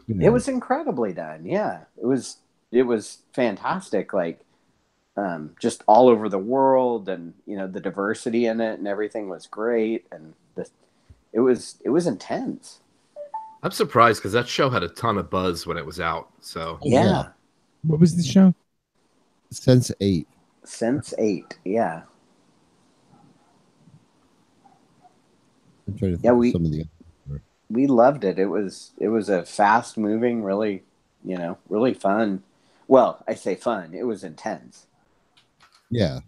It was incredibly done. Yeah, it was fantastic. Like, just all over the world, and the diversity in it and everything was great, and it was intense. I'm surprised because that show had a ton of buzz when it was out. So Yeah. What was the show? Sense8. Sense8. Yeah. I'm trying to think Yeah, of some of the. We loved it. It was a fast moving, really, really fun. Well, I say fun. It was intense. Yeah,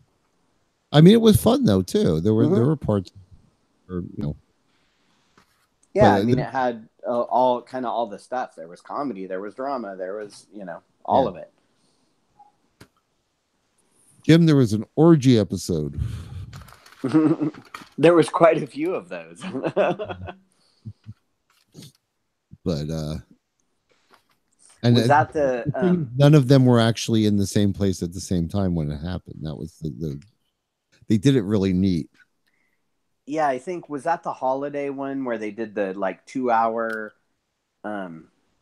I mean it was fun though too. There were parts, or Yeah, I mean, it had all the stuff. There was comedy, there was drama, there was, all of it. Jim, there was an orgy episode. There was quite a few of those. But and was that the none of them were actually in the same place at the same time when it happened. That was they did it really neat. Yeah, I think was that the holiday one where they did the 2-hour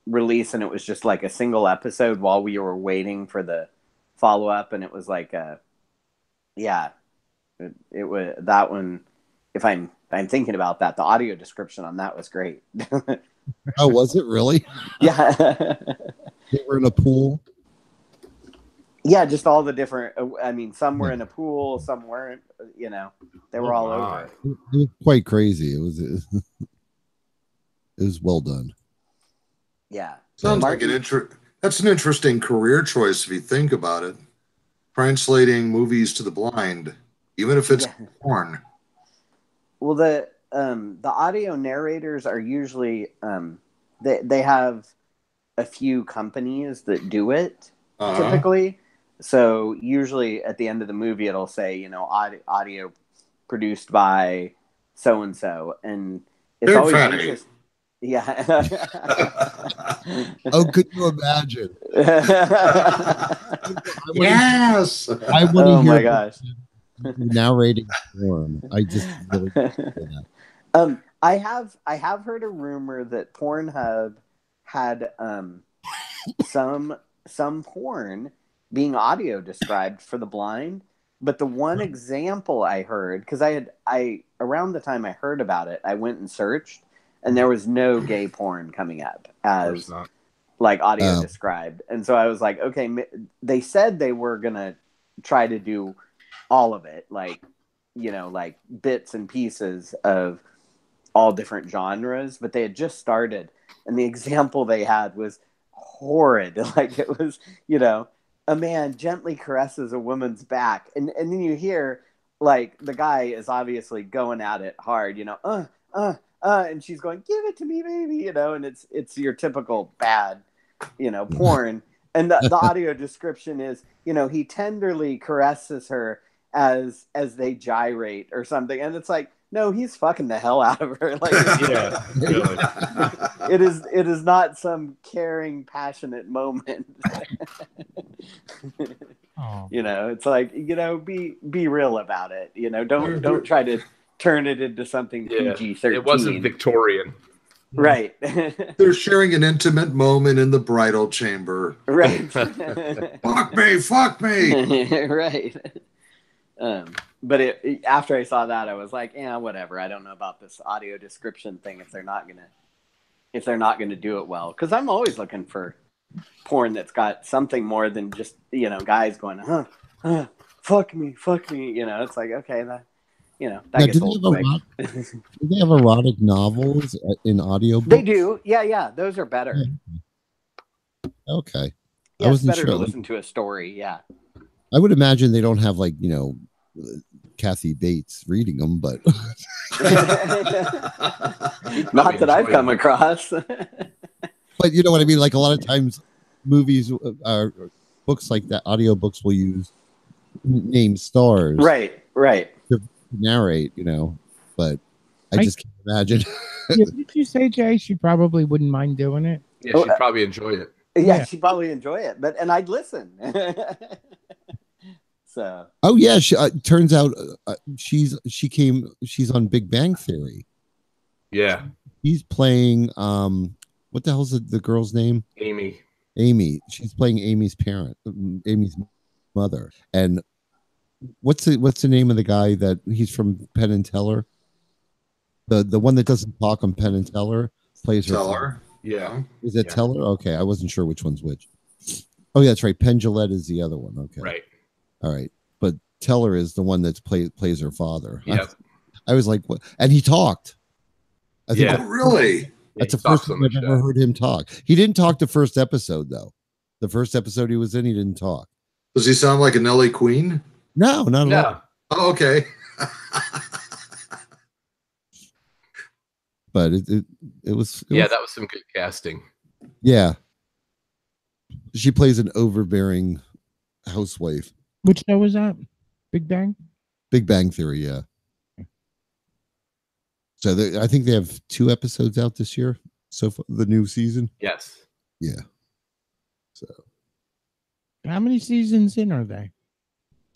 release, and it was just like a single episode while we were waiting for the follow up, and it was like it was that one. If I'm thinking about that, the audio description on that was great. Oh, was it really? Yeah. They were in a pool. Yeah, just all the different. I mean, some were in a pool, some weren't. They were all over. It was quite crazy. It was well done. Yeah, sounds like that's an interesting career choice if you think about it. Translating movies to the blind, even if it's porn. Well, the audio narrators are usually they have a few companies that do it typically. So usually at the end of the movie, it'll say, audio produced by so and so, and it's always interesting. Yeah. Oh, could you imagine? Yes. I want to oh hear my gosh. narrating form. I just really that. I have heard a rumor that Pornhub had some porn being audio described for the blind, but the one example I heard, because I around the time I heard about it, I went and searched, and there was no gay porn coming up as audio described, and so I was like, okay, they said they were gonna try to do all of it, like bits and pieces of all different genres, but they had just started, and the example they had was horrid. Like it was, a man gently caresses a woman's back, and then you hear the guy is obviously going at it hard, and she's going, "Give it to me, baby," and it's your typical bad, porn. And the audio description is, he tenderly caresses her as they gyrate or something, and it's like, no, he's fucking the hell out of her. Like, yeah, really. It is not some caring, passionate moment. Oh. It's like, be real about it. Don't try to turn it into something PG-13. It wasn't Victorian. Right. They're sharing an intimate moment in the bridal chamber. Right. Fuck me. Right. But after I saw that, I was like, yeah, whatever. I don't know about this audio description thing if they're not gonna do it well. Because I'm always looking for porn that's got something more than just guys going, fuck me. It's like, okay, that that gets old quick. Do they have erotic novels in audio books? They do. Yeah. Those are better. Okay. Yeah, I wasn't it's better sure. to listen to a story. Yeah. I would imagine they don't have Kathy Bates reading them, but not that I've come across. But you know what I mean? Like a lot of times movies books like that, audio books will use name stars. Right. To narrate, but I just can't imagine. Did you say, Jay, she probably wouldn't mind doing it? Yeah, she'd probably enjoy it. Yeah, she'd probably enjoy it, and I'd listen. So. Oh yeah, turns out she's on Big Bang Theory. Yeah. She's playing what the hell's the girl's name? Amy. She's playing Amy's parent, Amy's mother. And what's the name of the guy that he's from Penn and Teller? The one that doesn't talk on Penn and Teller plays her. Teller. Yeah. Is it Teller? Okay, I wasn't sure which one's which. Oh yeah, that's right. Penn Jillette is the other one. Okay. Right. All right. But Teller is the one that plays her father. Yep. I was like, what? And he talked. I think really? That's the first time I've ever heard him talk. He didn't talk the first episode, though. The first episode he was in, he didn't talk. Does he sound like an LA Queen? No, not at all. Oh, okay. but it was Yeah, that was some good casting. yeah. She plays an overbearing housewife. Which show was that? Big Bang? Big Bang Theory, yeah. So I think they have 2 episodes out this year. So far, the new season. Yes. Yeah. So How many seasons in are they?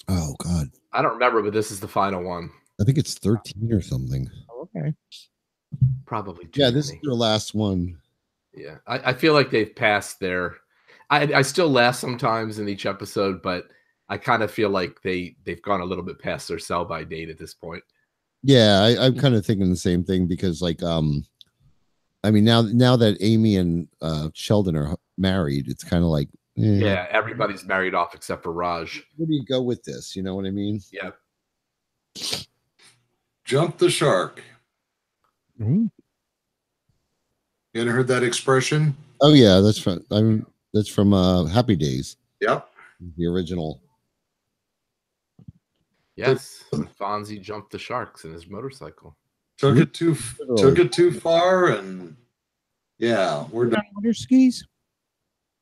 oh god, I don't remember, but this is the final one. I think it's 13 or something. Oh, okay. Probably too Yeah, many. this is their last one. Yeah, I feel like they've passed their. I still laugh sometimes in each episode, but I kind of feel like they've gone a little bit past their sell by date at this point. Yeah, I'm kind of thinking the same thing because, like, I mean, now that Amy and Sheldon are married, it's kind of like, Yeah, everybody's married off except for Raj. where do you go with this? You know what I mean? Yeah. Jump the shark. Mhm. You ever heard that expression? Oh yeah, that's from Happy Days, Yep. the original. Yes, Fonzie jumped the sharks in his motorcycle. Took it too far, and yeah, we're done. Water skis?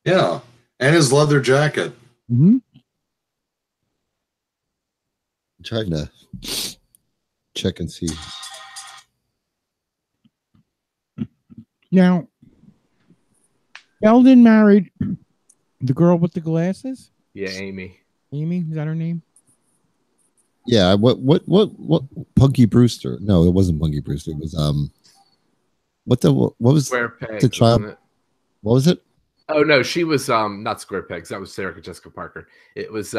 Yeah, and his leather jacket. Mm-hmm. I'm trying to check and see. Now, Sheldon married the girl with the glasses? Yeah, Amy. Amy, is that her name? Yeah, what Punky Brewster? No, it wasn't Punky Brewster. It was what was Square Pegs. the child? Wasn't it? What was it? Oh no, she was not Square Pegs. That was Sarah Jessica Parker. It was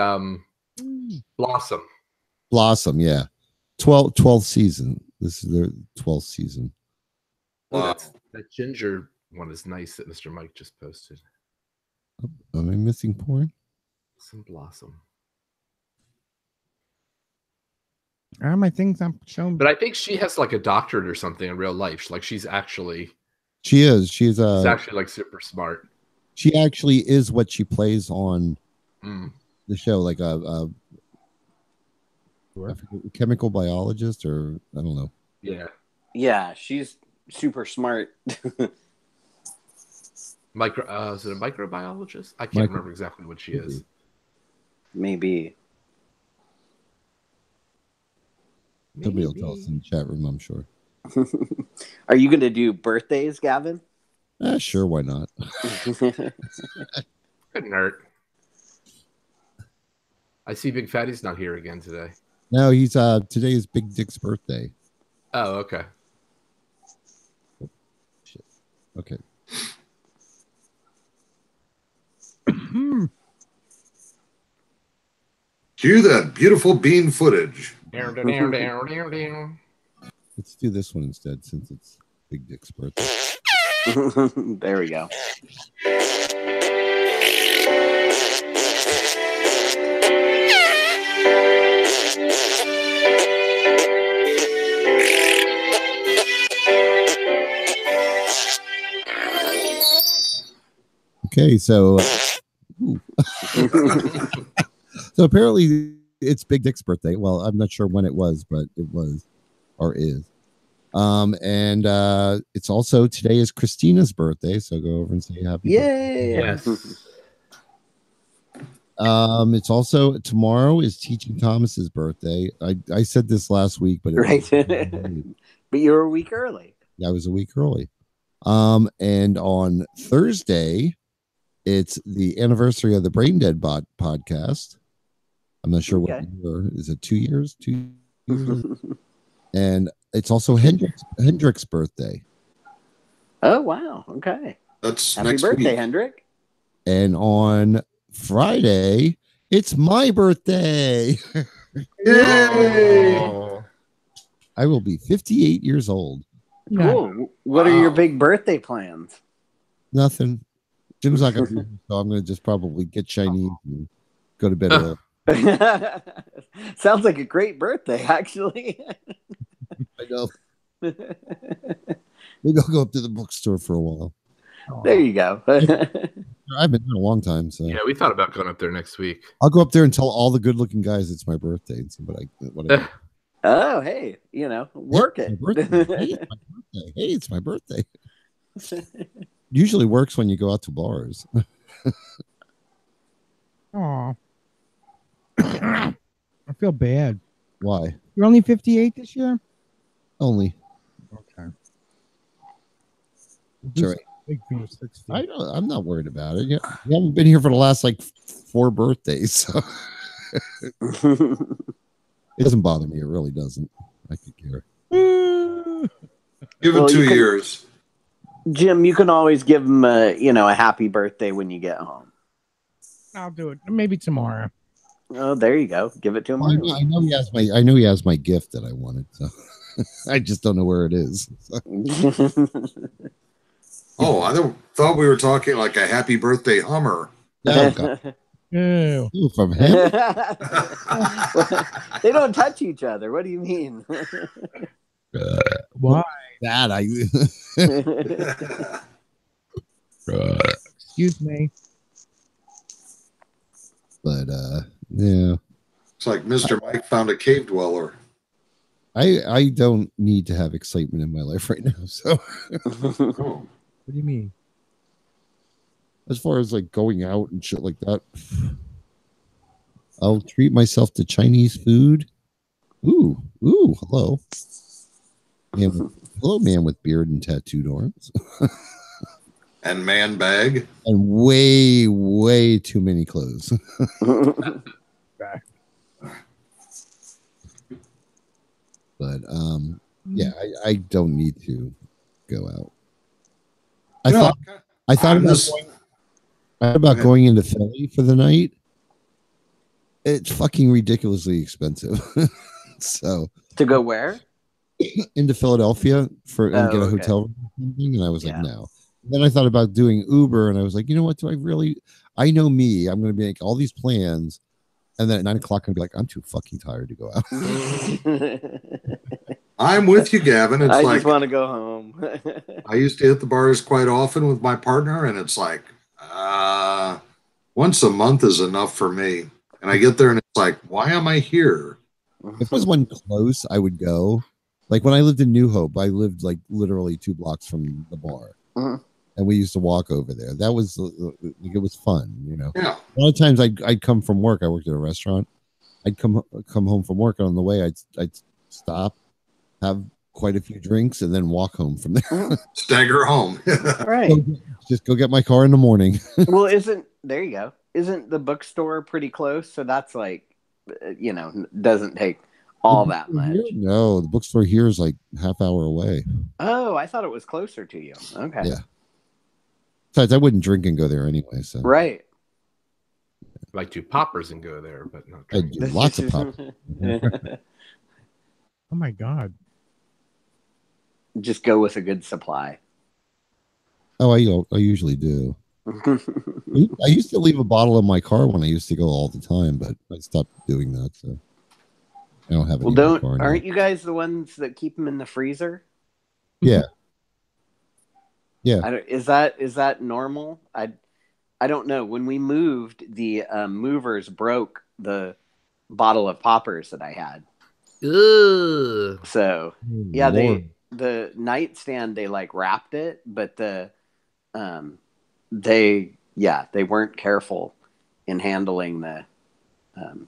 Blossom. Blossom, yeah. 12th season. This is their 12th season. Wow. That ginger one is nice that Mr. Mike just posted. Am I missing porn? Some Blossom. My things I'm showing. But I think she has like a doctorate or something in real life. Like she's actually She's she's actually like super smart. she actually is what she plays on Mm. the show, like a chemical biologist, or I don't know. Yeah. Yeah, she's super smart. Is it a microbiologist? I can't remember exactly what she is. Maybe. Somebody will tell us in the chat room, I'm sure. Are you going to do birthdays, Gavin? Sure, why not? Couldn't hurt. I see Big Fatty's not here again today. No, he's today is Big Dick's birthday. Oh, okay. Shit. Okay. Cue that beautiful bean footage. Let's do this one instead, since it's Big Dick's birthday. There we go. Okay, so so apparently it's Big Dick's birthday. Well, I'm not sure when it was, but it was or is. And it's also today is Christina's birthday, so go over and say happy Yay! Yes. It's also tomorrow is Teaching Thomas's birthday. I said this last week, but Right. But you were a week early. I was a week early. And on Thursday, it's the anniversary of the Brain Dead podcast. I'm not sure Okay. what year. Is it 2 years? 2 years? And it's also Hendrick's birthday. Oh, wow. Okay. That's Happy next birthday, week. Hendrik. And on Friday, it's my birthday. Yay! Oh. I will be 58 years old. Cool. What are your big birthday plans? Nothing. Jim's not going to be here, so I'm going to just probably get Chinese and go to bed early. Sounds like a great birthday, actually. I know. Maybe I'll go up to the bookstore for a while. There you go. I've been there a long time, so Yeah, we thought about going up there next week. I'll go up there and tell all the good-looking guys it's my birthday and see what I Oh, hey, work My it. birthday. Hey, it's my birthday. Hey, it's my birthday. Usually works when you go out to bars. Aw. I feel bad. Why? You're only 58 this year? Only. Okay. Sure. Big for your 60. I'm not worried about it. Yeah, you haven't been here for the last like 4 birthdays, so it doesn't bother me. It really doesn't. I could care. Give it Well, 2 you can- years. Jim, you can always give him a happy birthday when you get home. I'll do it. Maybe tomorrow. Oh, there you go. Give it to him. Well, I know he has my. I know he has my gift that I wanted. So I just don't know where it is. So. Oh, thought we were talking like a happy birthday Hummer. No, God. Ew. Ooh, from him. They don't touch each other. What do you mean? Why? That I. Excuse me. But yeah, It's like Mr. Mike found a cave dweller. I don't need to have excitement in my life right now. So Oh, What do you mean? as far as like going out and shit like that, I'll treat myself to Chinese food. Ooh, hello. Hello, man with beard and tattooed arms. and man bag. And way too many clothes. But yeah, I don't need to go out. I thought about going into Philly for the night. It's fucking ridiculously expensive. So To go where? into Philadelphia and get a okay. hotel room or something, and I was Yeah. like, no. Then I thought about doing Uber, and I was like, you know what? I know me. I'm going to make all these plans, and then at 9 o'clock, I'm going to be like, I'm too fucking tired to go out. I'm with you, Gavin. It's I like just want to go home. I used to hit the bars quite often with my partner, and it's like once a month is enough for me. And I get there, and it's like, why am I here? If there was one close, I would go. Like when I lived in New Hope, I lived like literally 2 blocks from the bar. Mhm. And we used to walk over there. That was it was fun, you know. Yeah. A lot of times I'd come from work. I worked at a restaurant. I'd come home from work, and on the way I'd stop, have quite a few drinks, and then walk home from there. Stagger home. Right. Just go get my car in the morning. Well, there you go. Isn't the bookstore pretty close? So that's like, doesn't take all that much. No, the bookstore here is like half hour away. Oh, I thought it was closer to you. Okay. Yeah. Besides, I wouldn't drink and go there anyway. So Right. Like do poppers and go there, but not I drink. do lots of pop. Oh my God. Just go with a good supply. Oh, I usually do. I used to leave a bottle in my car when I used to go all the time, but I stopped doing that. So I don't have any. Well, in my car now. aren't you guys the ones that keep them in the freezer? Yeah. Yeah. Is that normal? I don't know. When we moved, the movers broke the bottle of poppers that I had. Ugh. So yeah, Lord. the nightstand, they like wrapped it, but they weren't careful in handling the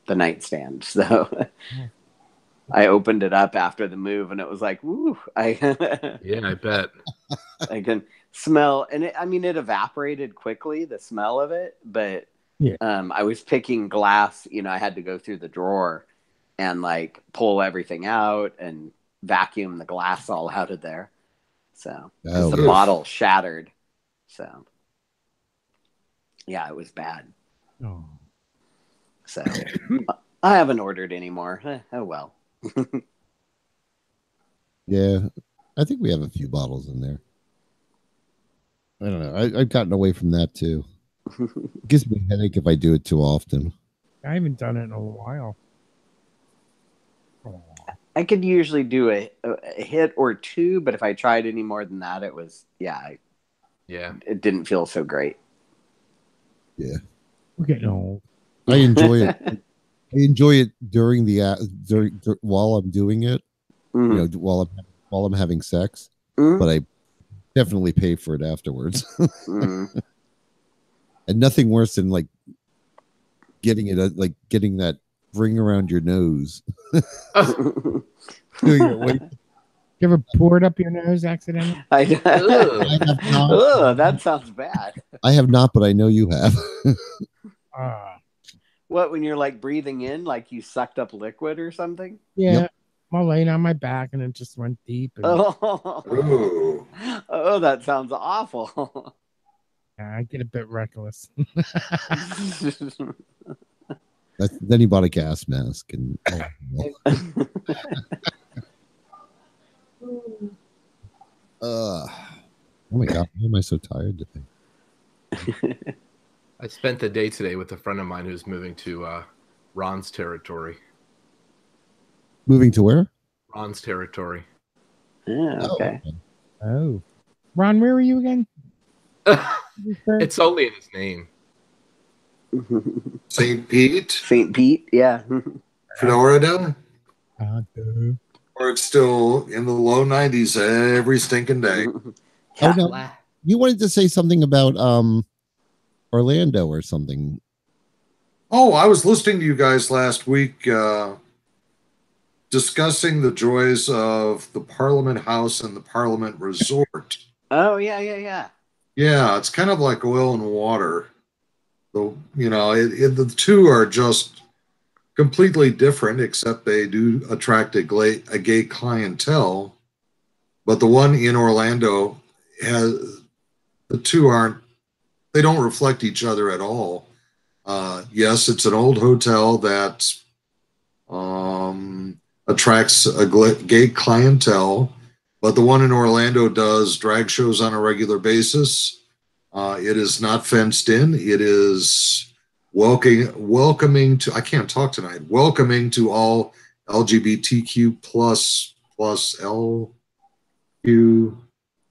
nightstand. So I opened it up after the move, and it was like, woo! Yeah, I bet. I can smell, and it evaporated quickly, the smell of it. But Yeah. I was picking glass. I had to go through the drawer and like pull everything out and vacuum the glass all out of there. So 'cause the yeah. bottle shattered. So yeah, it was bad. Oh. So I haven't ordered anymore. Oh well. Yeah, I think we have a few bottles in there. I don't know. I've gotten away from that too. It gives me a headache if I do it too often. I haven't done it in a while. Oh. I could usually do a hit or two, but if I tried any more than that, it didn't feel so great. Yeah, We're getting old. I enjoy it. I enjoy it during while I'm doing it. Mhm. You know, while I'm having sex. but I definitely pay for it afterwards. Mm. And nothing worse than like getting getting that ring around your nose. Doing it way You ever pour it up your nose accidentally? I have not. Oh, that sounds bad. I have not, but I know you have. Ah, What, when you're like breathing in, like you sucked up liquid or something? yeah. Yep. I'm laying on my back and it just went deep. And Oh, Ooh. oh, that sounds awful. I get a bit reckless. Then he bought a gas mask and oh my god, why am I so tired today? I spent the day today with a friend of mine who's moving to Ron's territory. Moving to where? Ron's territory. Yeah, okay. Oh, Ron, where were you again? It's only in his name. St. Pete, St. Pete, yeah. Florida, Duh. or it's still in the low 90s every stinking day. Oh no, you wanted to say something about Orlando or something. Oh, I was listening to you guys last week discussing the joys of the Parliament House and the Parliament Resort. Oh, yeah. Yeah, it's kind of like oil and water. The two are just completely different, except they do attract a gay clientele. But the one in Orlando the two they don't reflect each other at all. Yes, it's an old hotel that attracts a gay clientele, but the one in Orlando does drag shows on a regular basis. It is not fenced in. It is welcoming to, I can't talk tonight, welcoming to all LGBTQ plus LQ.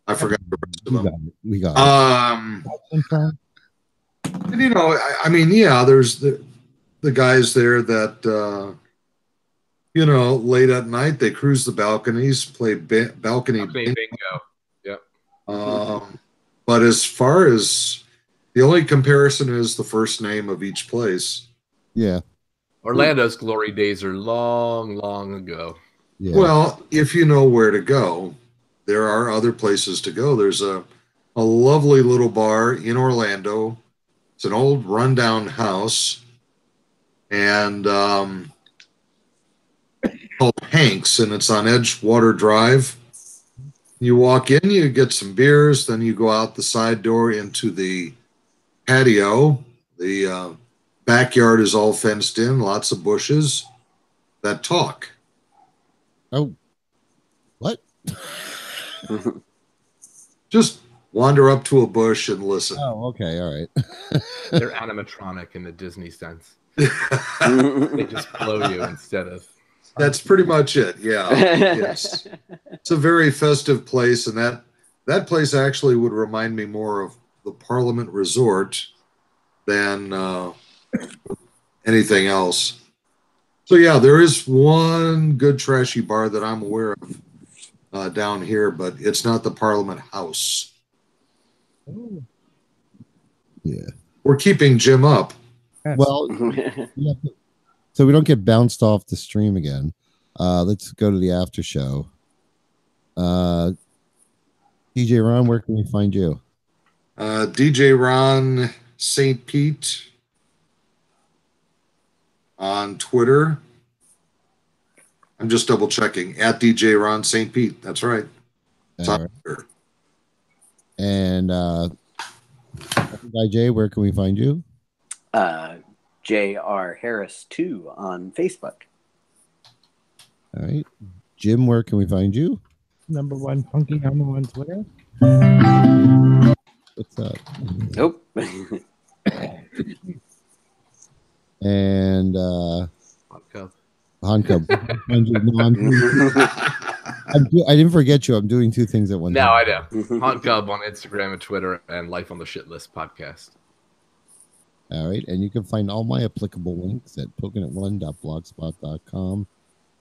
I forgot the rest of them. We got it. And, I mean, yeah, there's the guys there that, late at night, they cruise the balconies, play balcony bingo. Yep. But as far as the only comparison is the first name of each place. Yeah. Orlando's glory days are long, long ago. Yeah. Well, if you know where to go, there are other places to go. There's a lovely little bar in Orlando. It's an old rundown house, and called Hank's, and it's on Edgewater Drive. You walk in, you get some beers, then you go out the side door into the patio. The backyard is all fenced in, lots of bushes that talk. Oh, what? Just wander up to a bush and listen. Oh, okay, all right. They're animatronic in the Disney sense. They just blow you instead of. That's pretty much it. Yeah. Yes. It's a very festive place, and that place actually would remind me more of the Parliament Resort than anything else. So yeah, there is one good trashy bar that I'm aware of down here, but it's not the Parliament House. Yeah. We're keeping Jim up. Well, so we don't get bounced off the stream again. Let's go to the after show. DJ Ron, where can we find you? DJ Ron St. Pete on Twitter. I'm just double checking at DJ Ron St. Pete. That's right. It's on Twitter. And Guy J, where can we find you? J.R. Harris 2 on Facebook. All right. Jim, where can we find you? Number one Funky Homo on Twitter. What's up? Nope. And Hanko. I didn't forget you. I'm doing two things at one time. No, I know. Haunt Cub on Instagram and Twitter, and Life on the Shit List podcast. All right. And you can find all my applicable links at pokinit1.blogspot.com,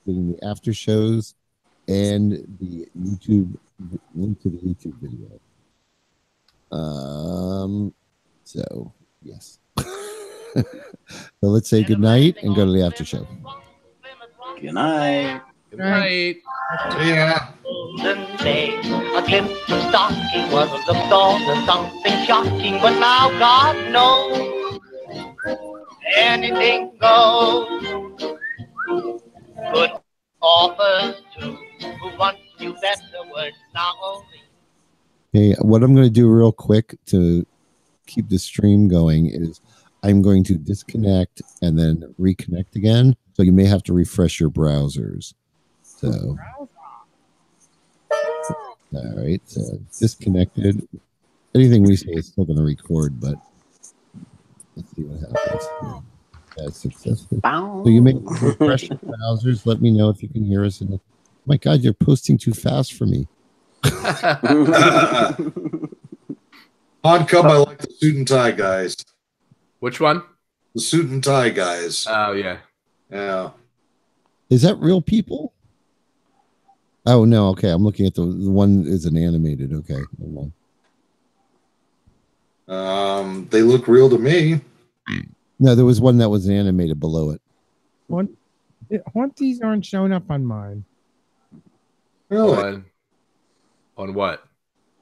including the after shows and the YouTube link to the YouTube video. So yes. So let's say good night and go to the after show. Good night. Good night. Yeah. Golden day, a glimpse of stocking was the thought of something shocking, but now God knows anything goes. Good offers to who wants you better words now only. Hey, what I'm going to do real quick to keep the stream going is I'm going to disconnect and then reconnect again. So you may have to refresh your browsers. So, all right. So disconnected. Anything we say is still going to record, but let's see what happens. That's successful. So you may refresh your browsers. Let me know if you can hear us. Oh my God, you're posting too fast for me. Hot Cub, I like the suit and tie guys. Which one? The suit and tie guys. Oh, yeah. Yeah. Is that real people? Oh, no. Okay. I'm looking at the one is an animated. Okay. Never mind. They look real to me. No, there was one that was animated below it. Haunties aren't showing up on mine. Really? On what?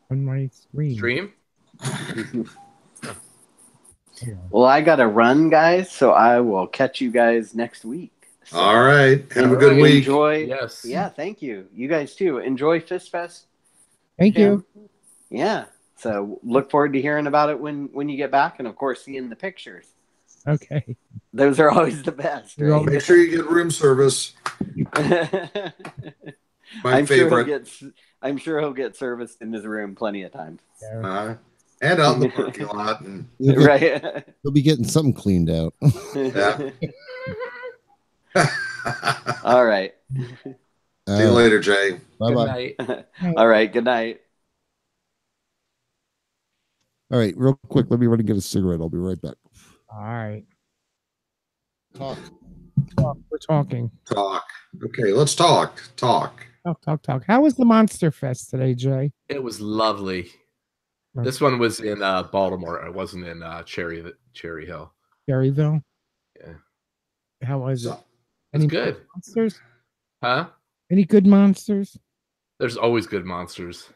On my screen. Stream? Well, I got to run, guys, so I will catch you guys next week. So All right. Have a good week. Enjoy. Yes. Yeah, thank you. You guys too. Enjoy Fist Fest. Thank you. Yeah. So look forward to hearing about it when you get back, and of course seeing the pictures. Okay. Those are always the best. Right? Make sure you get room service. My favorite. I'm sure he'll get serviced in his room plenty of times. And out in the parking lot. And Right. You'll be getting something cleaned out. yeah. All right. See you later, Jay. Bye-bye. All right. Good night. All right, real quick, let me run and get a cigarette. I'll be right back. All right. Talk. We're talking. Talk. Okay, let's talk. Talk. Talk. How was the Monster Fest today, Jay? It was lovely. This one was in Baltimore. It wasn't in Cherry Hill. Cherryville? Yeah. How was it? It's good. Monsters? Huh? Any good monsters? There's always good monsters.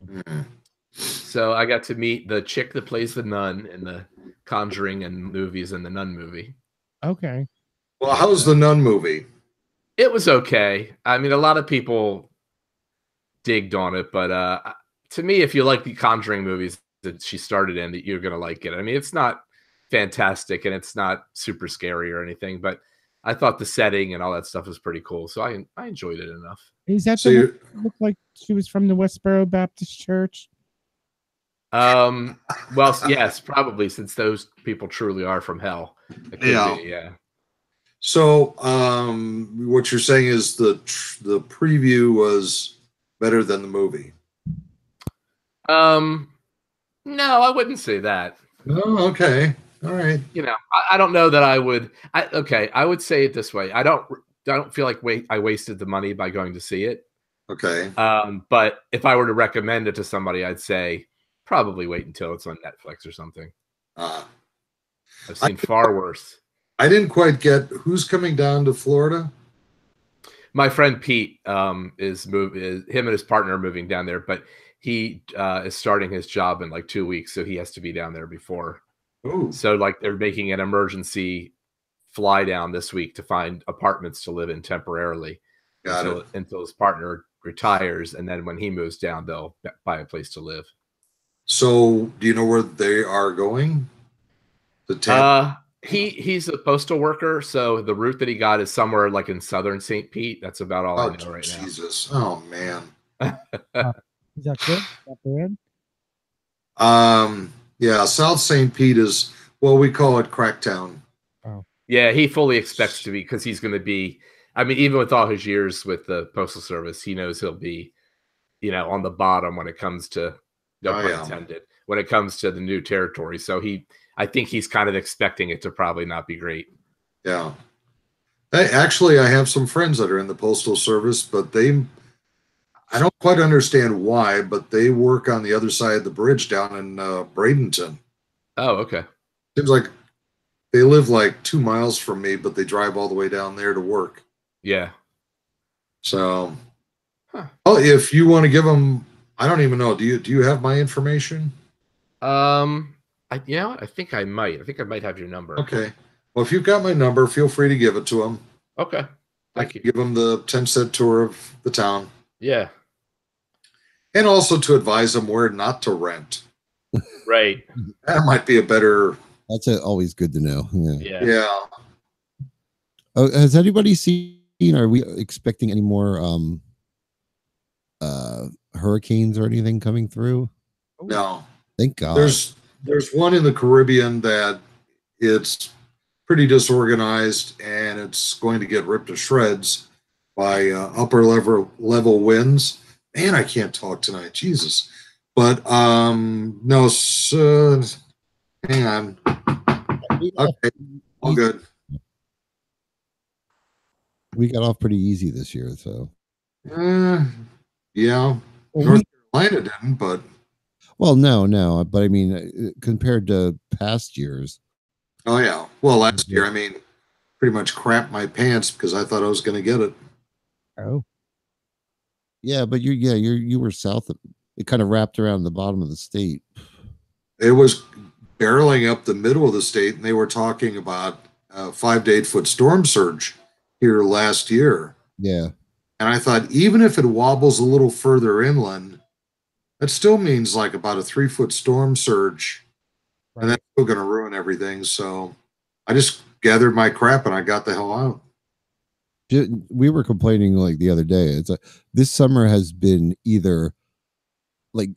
Mm. So I got to meet the chick that plays the nun in the Conjuring and movies and the Nun movie. Okay. Well, how's the Nun movie? It was okay. I mean, a lot of people digged on it, but to me, if you like the Conjuring movies that she started in, that you're going to like it. I mean, it's not fantastic and it's not super scary or anything, but I thought the setting and all that stuff was pretty cool. So I enjoyed it enough. Is that So the one that looked like she was from the Westboro Baptist Church? Well, yes, probably, since those people truly are from hell. It could be, yeah. So, what you're saying is the preview was better than the movie? No, I wouldn't say that. Oh, okay. All right. You know, I don't know that I would. I would say it this way. I don't feel like I wasted the money by going to see it. Okay. But if I were to recommend it to somebody, I'd say probably wait until it's on Netflix or something. I've seen far worse. I didn't quite get who's coming down to Florida. My friend Pete him and his partner are moving down there, but he is starting his job in like 2 weeks, so he has to be down there before. Oh. So like they're making an emergency fly down this week to find apartments to live in temporarily until his partner retires, and then when he moves down, they'll buy a place to live. So, do you know where they are going? He's a postal worker, so the route that he got is somewhere like in southern St. Pete. That's about all I know right now. Jesus. Oh man. Is that good? Is that bad? Yeah, South St. Pete is, well, we call it Cracktown. Oh. Yeah, he fully expects to be, because he's going to be, I mean, even with all his years with the Postal Service, he knows he'll be, on the bottom when it comes to, no pun intended, when it comes to the new territory. So I think he's kind of expecting it to probably not be great. Yeah. Actually, I have some friends that are in the postal service, but I don't quite understand why, but they work on the other side of the bridge down in Bradenton. Oh, okay. Seems like they live like 2 miles from me, but they drive all the way down there to work. Yeah. So, Huh. oh, if you want to give them, I don't even know. Do you have my information? I think I might. I think I might have your number. Okay. Well, if you've got my number, feel free to give it to them. Okay. Thank you. Give them the 10-cent tour of the town. Yeah. And also to advise them where not to rent. Right. That might be a better. That's always good to know. Yeah. Yeah. Oh, has anybody seen? Are we expecting any more hurricanes or anything coming through? No. Thank God. There's one in the Caribbean that it's pretty disorganized and it's going to get ripped to shreds by upper level winds. Man, I can't talk tonight. Jesus. But no, hang on. Okay, all good. We got off pretty easy this year, so. Yeah. North Carolina didn't, but. Well, no, but I mean, compared to past years. Oh yeah. Well, last year, I mean, pretty much crapped my pants because I thought I was going to get it. Oh. Yeah, but you were south of it, kind of wrapped around the bottom of the state. It was barreling up the middle of the state, and they were talking about 5 to 8 foot storm surge here last year. Yeah. And I thought, even if it wobbles a little further inland, that still means like about a 3-foot storm surge. Right. And that's still going to ruin everything. So I just gathered my crap and I got the hell out. We were complaining like the other day. It's this summer has been either like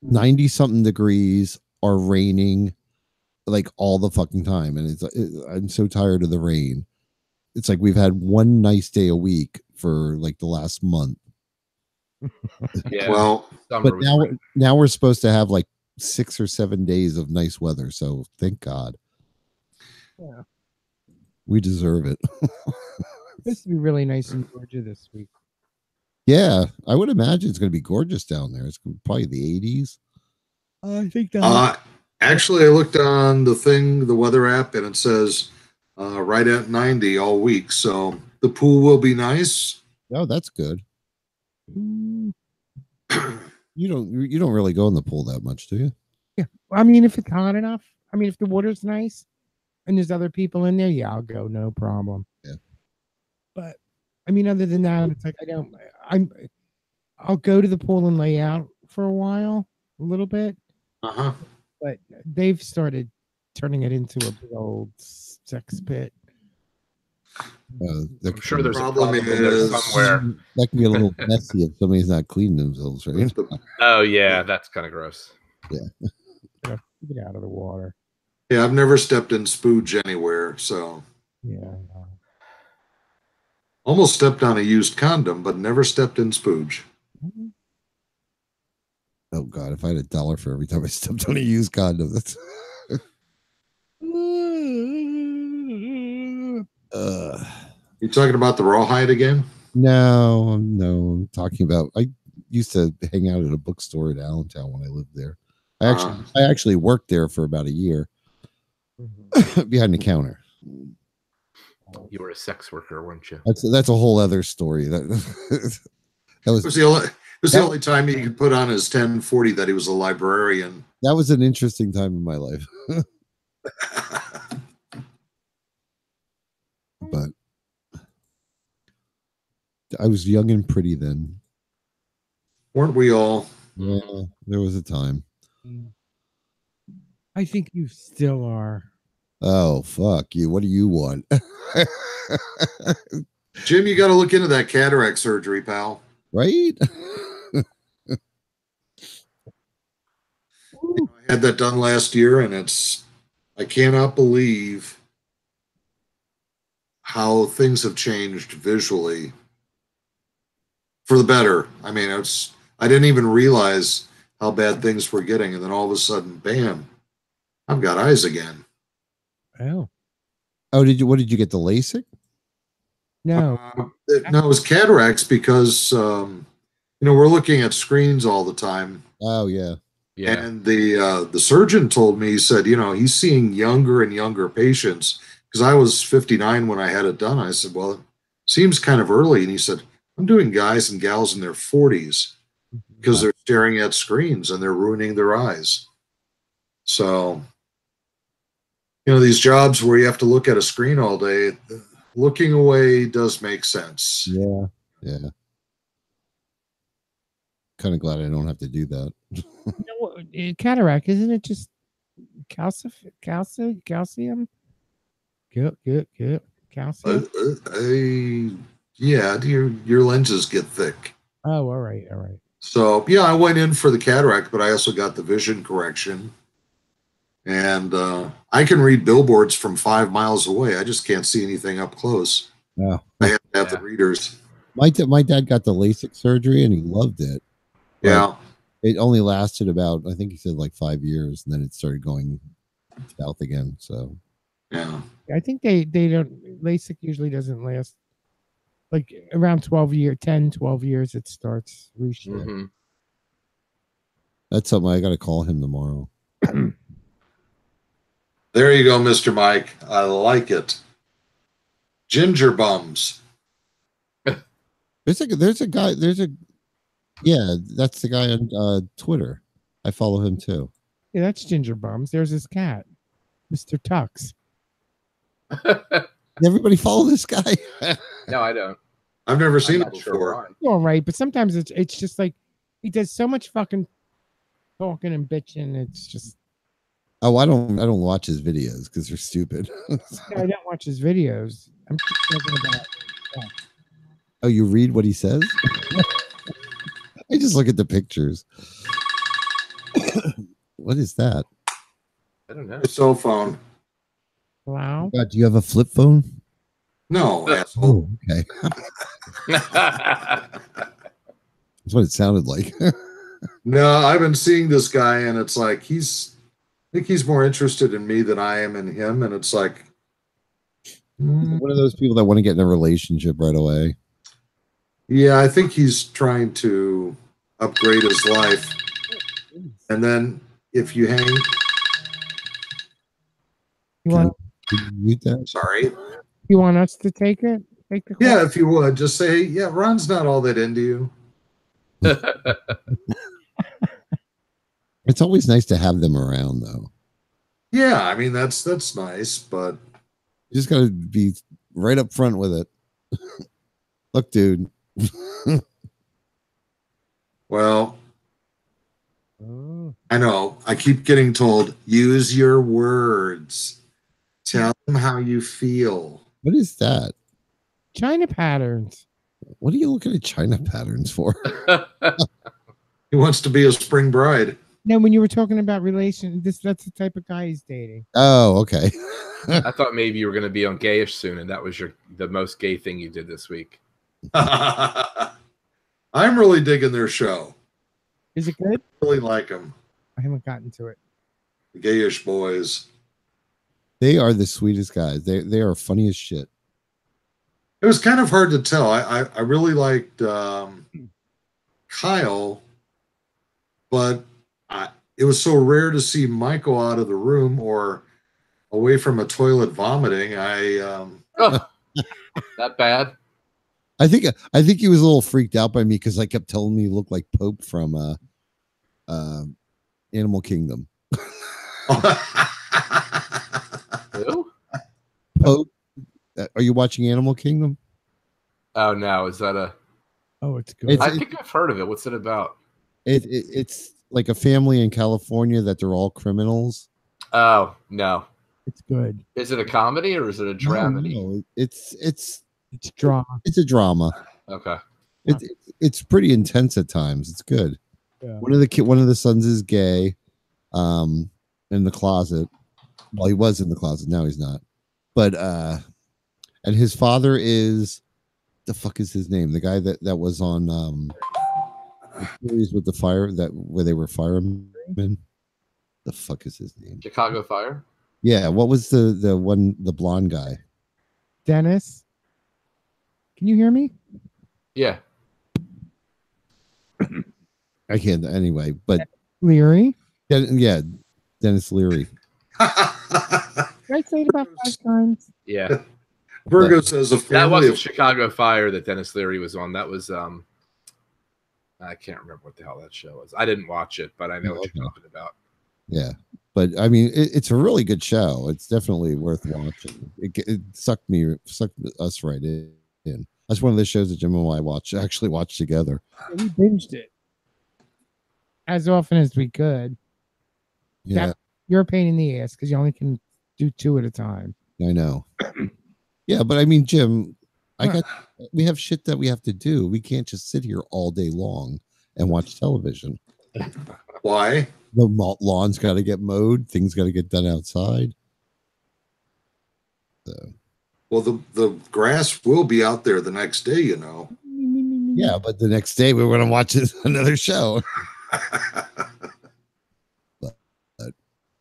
90 something degrees or raining like all the fucking time. And I'm so tired of the rain. It's like we've had one nice day a week for like the last month. Yeah. Well, but now we're supposed to have like 6 or 7 days of nice weather. So thank God. Yeah. We deserve it. It's supposed to be really nice in Georgia this week. Yeah, I would imagine it's going to be gorgeous down there. It's probably the 80s. I think that. Actually, I looked on the weather app, and it says right at 90 all week. So the pool will be nice. Oh, that's good. You don't really go in the pool that much, do you? Yeah, I mean, if it's hot enough, I mean, if the water's nice and there's other people in there, yeah, I'll go, no problem. Yeah. But I mean, other than that, it's like I'll go to the pool and lay out for a while, a little bit. But they've started turning it into a big old sex pit. I'm sure there's problem a problem in there somewhere. That can get a little messy if somebody's not cleaning themselves, right? Oh yeah, that's kind of gross. Yeah. Get out of the water. Yeah, I've never stepped in spooge anywhere, so. Yeah. Almost stepped on a used condom, but never stepped in spooge. Oh God, if I had $1 for every time I stepped on a used condom, that's. You talking about the rawhide again? No, I'm talking about. I used to hang out at a bookstore in Allentown when I lived there. I actually worked there for about a year behind the counter. You were a sex worker, weren't you? That's a whole other story. That was the only time he could put on his 1040 that he was a librarian. That was an interesting time in my life. But I was young and pretty then. Weren't we all? Yeah, there was a time. I think you still are. Oh, fuck you. What do you want? Jim, you got to look into that cataract surgery, pal. Right? I had that done last year, and I cannot believe how things have changed visually for the better. I mean, I didn't even realize how bad things were getting, and then all of a sudden, bam, I've got eyes again. Oh. What did you get, the LASIK? No. No, it was cataracts because we're looking at screens all the time. Oh yeah. Yeah. And the surgeon told me, he said, he's seeing younger and younger patients because I was 59 when I had it done. I said, well, it seems kind of early. And he said, I'm doing guys and gals in their 40s because they're staring at screens and they're ruining their eyes. So, these jobs where you have to look at a screen all day, looking away does make sense. Yeah. Yeah. Kind of glad I don't have to do that. Cataract, isn't it just calcium? Good. Calcium. Yeah, your lenses get thick. Oh, all right. So yeah, I went in for the cataract, but I also got the vision correction. And I can read billboards from 5 miles away. I just can't see anything up close. Yeah. I have to have the readers. My dad got the LASIK surgery and he loved it. Yeah. It only lasted about, I think he said like 5 years, and then it started going south again. So yeah, I think they don't. LASIK usually doesn't last like around 12 years. It starts reshaping. Mm-hmm. that's something I got to call him tomorrow. there you go, Mr. Mike. I like it. Ginger bums. There's a guy. Yeah, that's the guy on Twitter. I follow him too. Yeah, that's Ginger Bums. There's his cat, Mr. Tux. Everybody follow this guy. No, I don't. I've never seen I'm it not before. sure All right, but sometimes it's just like he does so much fucking talking and bitching. It's just Oh, I don't watch his videos because they're stupid. I don't watch his videos. I'm just talking about. Oh, you read what he says? I just look at the pictures. What is that? I don't know. A cell phone. Wow. God, do you have a flip phone? No, asshole. Oh, okay. That's what it sounded like. No, I've been seeing this guy, and it's like I think he's more interested in me than I am in him, and it's like One of those people that want to get in a relationship right away. yeah, I think he's trying to upgrade his life. And then if you hang, You want Can you mute that? sorry. you want us to take it? Take the call? Yeah, if you would, just say, yeah, Ron's not all that into you. It's always nice to have them around, though. Yeah, I mean that's nice, but You just got to be right up front with it. Look, dude. well, Oh. I know. I keep getting told, use your words. Tell them how you feel. What is that? China patterns. What are you looking at China patterns for? He wants to be a spring bride. No, when you were talking about that's the type of guy he's dating. Oh, okay. I thought maybe you were going to be on Gayish soon, and that was the most gay thing you did this week. I'm really digging their show. Is it good? Really like them. I haven't gotten to it. The Gayish boys. They are the sweetest guys. They are funny as shit. It was kind of hard to tell. I really liked Kyle, but it was so rare to see Michael out of the room or away from a toilet vomiting. Oh, that bad? I think he was a little freaked out by me because I kept telling him he looked like Pope from Animal Kingdom. Who? Pope. Are you watching Animal Kingdom? Oh no, is that a? Oh, it's good. It's- I think I've heard of it. What's it about? It's like a family in California that they're all criminals. Oh no, It's good. is it a comedy or is it a dramedy? No, it's It's drama. it's a drama. Okay. It's pretty intense at times. It's good. Yeah. One of the sons is gay, in the closet. Well, he was in the closet. Now he's not. But and his father is, the fuck is his name? The guy that was on the series with the fire where they were firemen. The fuck is his name? Chicago Fire. Yeah. What was the blonde guy? Dennis. Can you hear me? Yeah. I can't anyway, but Leary? yeah, Dennis Leary. Did I say it about 5 times? Yeah. Virgo says a That family wasn't of Chicago Fire that Dennis Leary was on. That was I can't remember what the hell that show was. I didn't watch it, but I know what you're talking about. Yeah, but I mean, it's a really good show. It's definitely worth watching. It sucked us right in. That's one of the shows that Jim and I actually watched together. Yeah, we binged it as often as we could. Yeah, you're a pain in the ass because you only can do 2 at a time. I know. Yeah, but I mean, Jim, we have shit that we have to do. We can't just sit here all day long and watch television. Why? The lawn's got to get mowed. Things got to get done outside. So. Well, the grass will be out there the next day, you know. Yeah, but the next day we're going to watch another show. but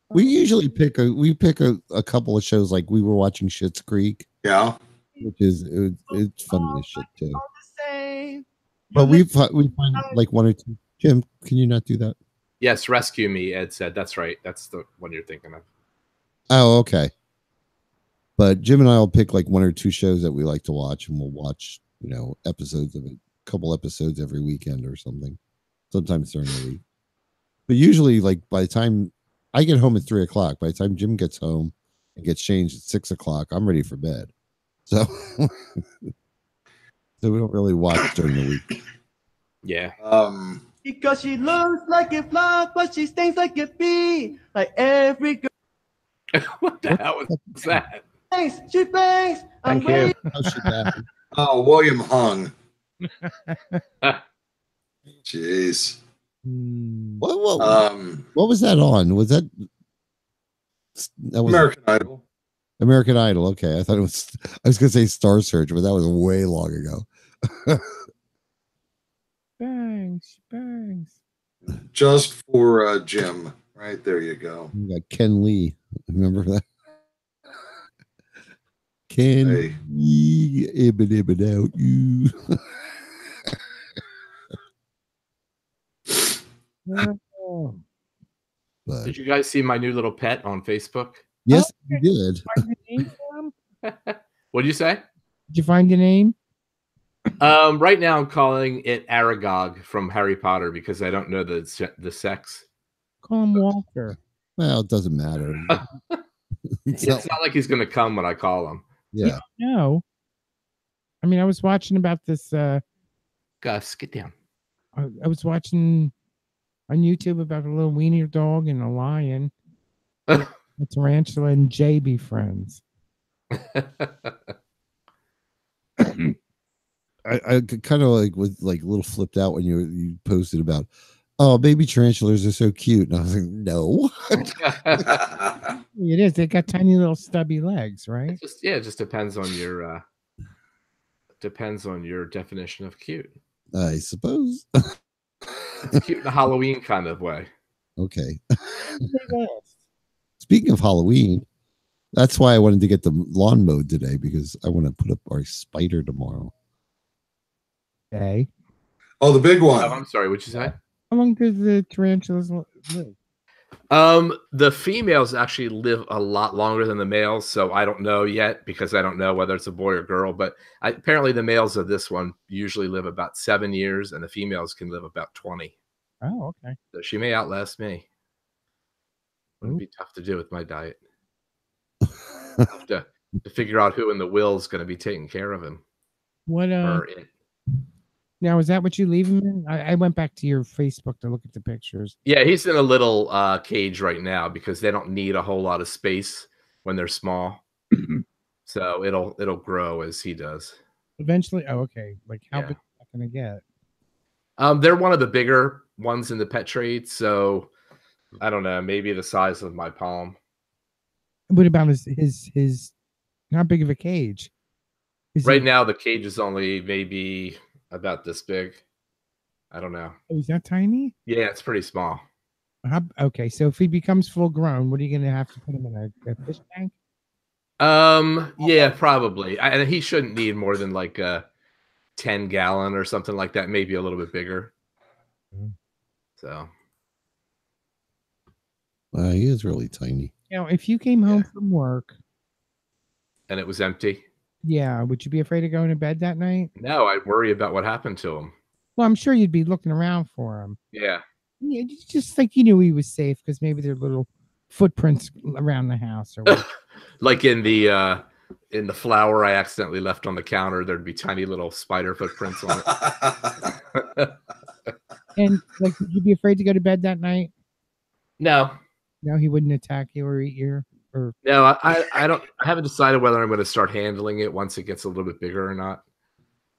we usually pick a couple of shows, like we were watching Schitt's Creek. Yeah, which is it's funny as shit too. But we find like 1 or 2. Jim, can you not do that? Yes, Rescue Me, Ed said. That's right. That's the one you're thinking of. Oh, okay. But Jim and I will pick like 1 or 2 shows that we like to watch, and we'll watch, episodes of it, a couple episodes every weekend or something. Sometimes during the week. But usually, like by the time I get home at 3:00, by the time Jim gets home and gets changed at 6:00, I'm ready for bed. So, so we don't really watch during the week. Yeah. Because she looks like a flower, but she stings like a bee. Like every girl. What the hell was that? She bangs. Thank you. Oh, William Hung. Jeez. What was that on? Was that American Idol? American Idol. Okay, I thought it was. I was going to say Star Search, but that was way long ago. Bangs. Just for Jim. Right there you go. You got Ken Lee. Remember that? Ken Lee, ibba out you. But, did you guys see my new little pet on Facebook? Yes, you did. What'd you say? Did you find a name? Right now I'm calling it Aragog from Harry Potter because I don't know the sex. Call him Walter. Well, it doesn't matter. It's not like he's gonna come when I call him. Yeah. No. I mean, I was watching about this. Gus, get down. I was watching on YouTube about a little wiener dog and a lion. A tarantula and Jay be friends. I kind of was like a little flipped out when you posted about, oh, baby tarantulas are so cute, and I was like, no. It is. They got tiny little stubby legs, right? It just depends on your definition of cute. I suppose. It's cute in a Halloween kind of way. Okay. Speaking of Halloween, that's why I wanted to get the lawn mowed today, because I want to put up our spider tomorrow. Okay. Oh, the big one. Oh, I'm sorry. What'd you say? How long does the tarantulas live? The females actually live a lot longer than the males, so I don't know yet because I don't know whether it's a boy or girl. But apparently, the males of this one usually live about 7 years, and the females can live about 20. Oh, okay. So she may outlast me. It'd be tough to do with my diet. Have to figure out who in the will is going to be taking care of him. What now, is that what you leave him in? I went back to your Facebook to look at the pictures. Yeah, he's in a little cage right now because they don't need a whole lot of space when they're small. So it'll grow as he does. Eventually, okay. Like how big is that gonna get? They're one of the bigger ones in the pet trade, so I don't know, maybe the size of my palm. What about his how big of a cage? Right now the cage is only maybe about this big. I don't know. Oh, is that tiny? Yeah, it's pretty small. Okay, so if he becomes full grown, what are you going to have to put him in a fish tank? Yeah, probably. And he shouldn't need more than like 10-gallon or something like that, maybe a little bit bigger. So He is really tiny. If you came home from work, and it was empty. yeah, would you be afraid of going to bed that night? No, I'd worry about what happened to him. Well, I'm sure you'd be looking around for him. Yeah. You just think you knew he was safe because maybe there are little footprints around the house or whatever. Like in the flour I accidentally left on the counter, there'd be tiny little spider footprints on it. And like, would you be afraid to go to bed that night? No. No, he wouldn't attack you or eat you. Or no, I don't. I haven't decided whether I'm going to start handling it once it gets a little bit bigger or not.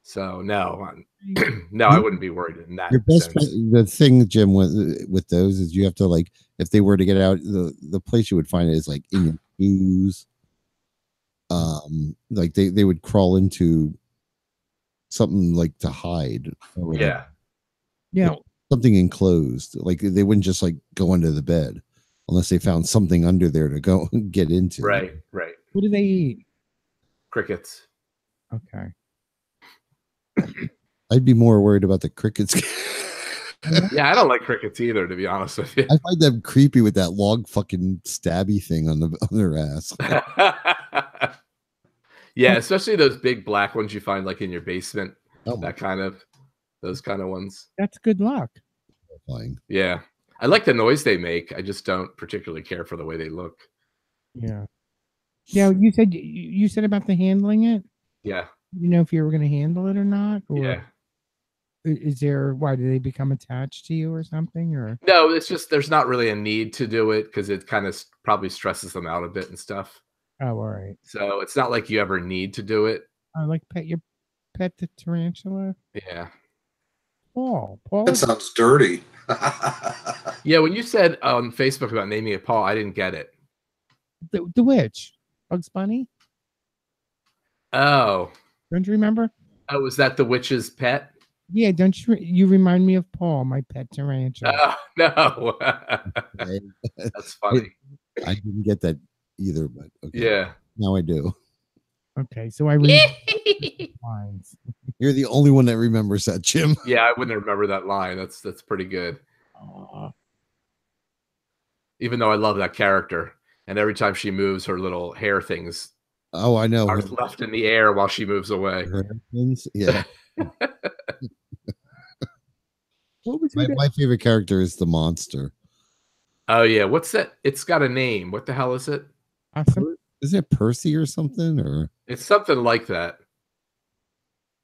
So no, no, I wouldn't be worried in that sense. The thing, Jim, with those is you have to, like, if they were to get out, the place you would find it is like in your shoes. Like they would crawl into something like to hide. Yeah. Yeah. Something enclosed. Like they wouldn't just like go under the bed unless they found something under there to go get into. Right. What do they eat? Crickets. Okay. I'd be more worried about the crickets. Yeah, I don't like crickets either, to be honest with you. I find them creepy with that long fucking stabby thing on their ass. Yeah, especially those big black ones you find like in your basement. Oh, those kind of ones. That's good luck. Fine. Yeah. I like the noise they make. I just don't particularly care for the way they look. Yeah. Yeah, you said about the handling it? Yeah. You know if you were going to handle it or not? Or yeah. Is there, why do they become attached to you or something? Or no, it's just there's not really a need to do it because it kind of probably stresses them out a bit and stuff. Oh, all right. So it's not like you ever need to do it. I like pet the tarantula. Yeah. Paul. That sounds dirty. Yeah, when you said on Facebook about naming it Paul, I didn't get it. The witch, Bugs Bunny. Oh. Don't you remember? Oh, was that the witch's pet? Yeah, don't you remind me of Paul, my pet tarantula. No. That's funny. I didn't get that either, but okay. Yeah. Now I do. Okay, so I read lines. You're the only one that remembers that, Jim. Yeah, I wouldn't remember that line. That's pretty good. Even though I love that character, and every time she moves, her little hair things. Oh, I know. Are left in the air while she moves away. Yeah. What was my favorite character is the monster. Oh yeah, what's that? It's got a name. What the hell is it? Awesome. Is it Percy or something? Or it's something like that.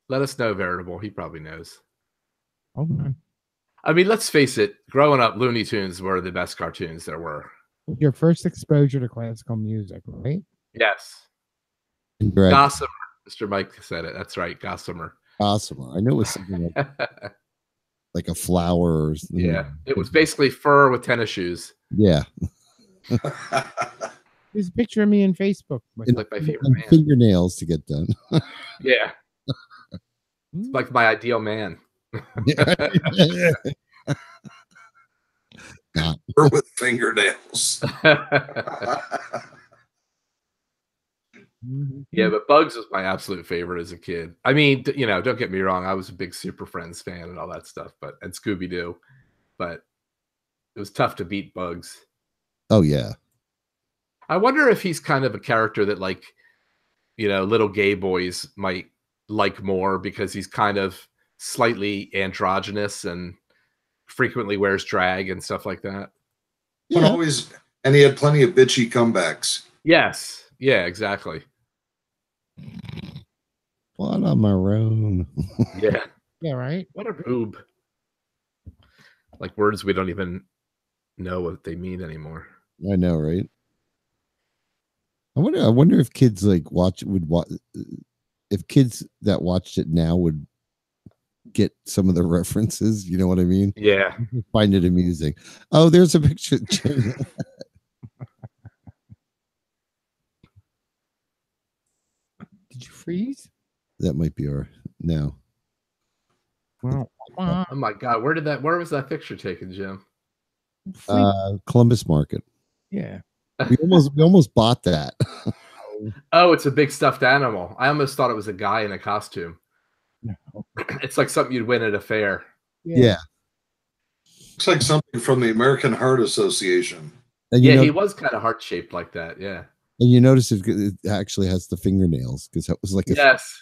Let us know, Veritable. He probably knows. Hold on. I mean, let's face it. Growing up, Looney Tunes were the best cartoons there were. Your first exposure to classical music, right? Yes. Gossamer. Mr. Mike said it. That's right. Gossamer. Gossamer. I know it was something like a flower. Or something. Yeah. It was basically fur with tennis shoes. Yeah. There's a picture of me in Facebook. It's like my favorite man. Fingernails to get done. Yeah. It's like my ideal man. With fingernails. Yeah, but Bugs was my absolute favorite as a kid. I mean, don't get me wrong. I was a big Super Friends fan and all that stuff, and Scooby-Doo, but it was tough to beat Bugs. Oh, yeah. I wonder if he's kind of a character that, like, little gay boys might like more because he's kind of slightly androgynous and frequently wears drag and stuff like that. Yeah. And he had plenty of bitchy comebacks. Yes. Yeah, exactly. What a maroon. Yeah. Yeah, right? What a boob. Like words we don't even know what they mean anymore. I know, right? I wonder if kids would watch if kids that watched it now would get some of the references, you know what I mean? Yeah. Find it amusing. Oh, there's a picture. Did you freeze? That might be our now. Wow. Oh my God. Where was that picture taken, Jim? Columbus Market. Yeah. We almost bought that. Oh, it's a big stuffed animal. I almost thought it was a guy in a costume. No. It's like something you'd win at a fair. Yeah. Looks like something from the American Heart Association. And Yeah, you know, he was kind of heart shaped like that. Yeah. and you notice it actually has the fingernails because that was like a Yes.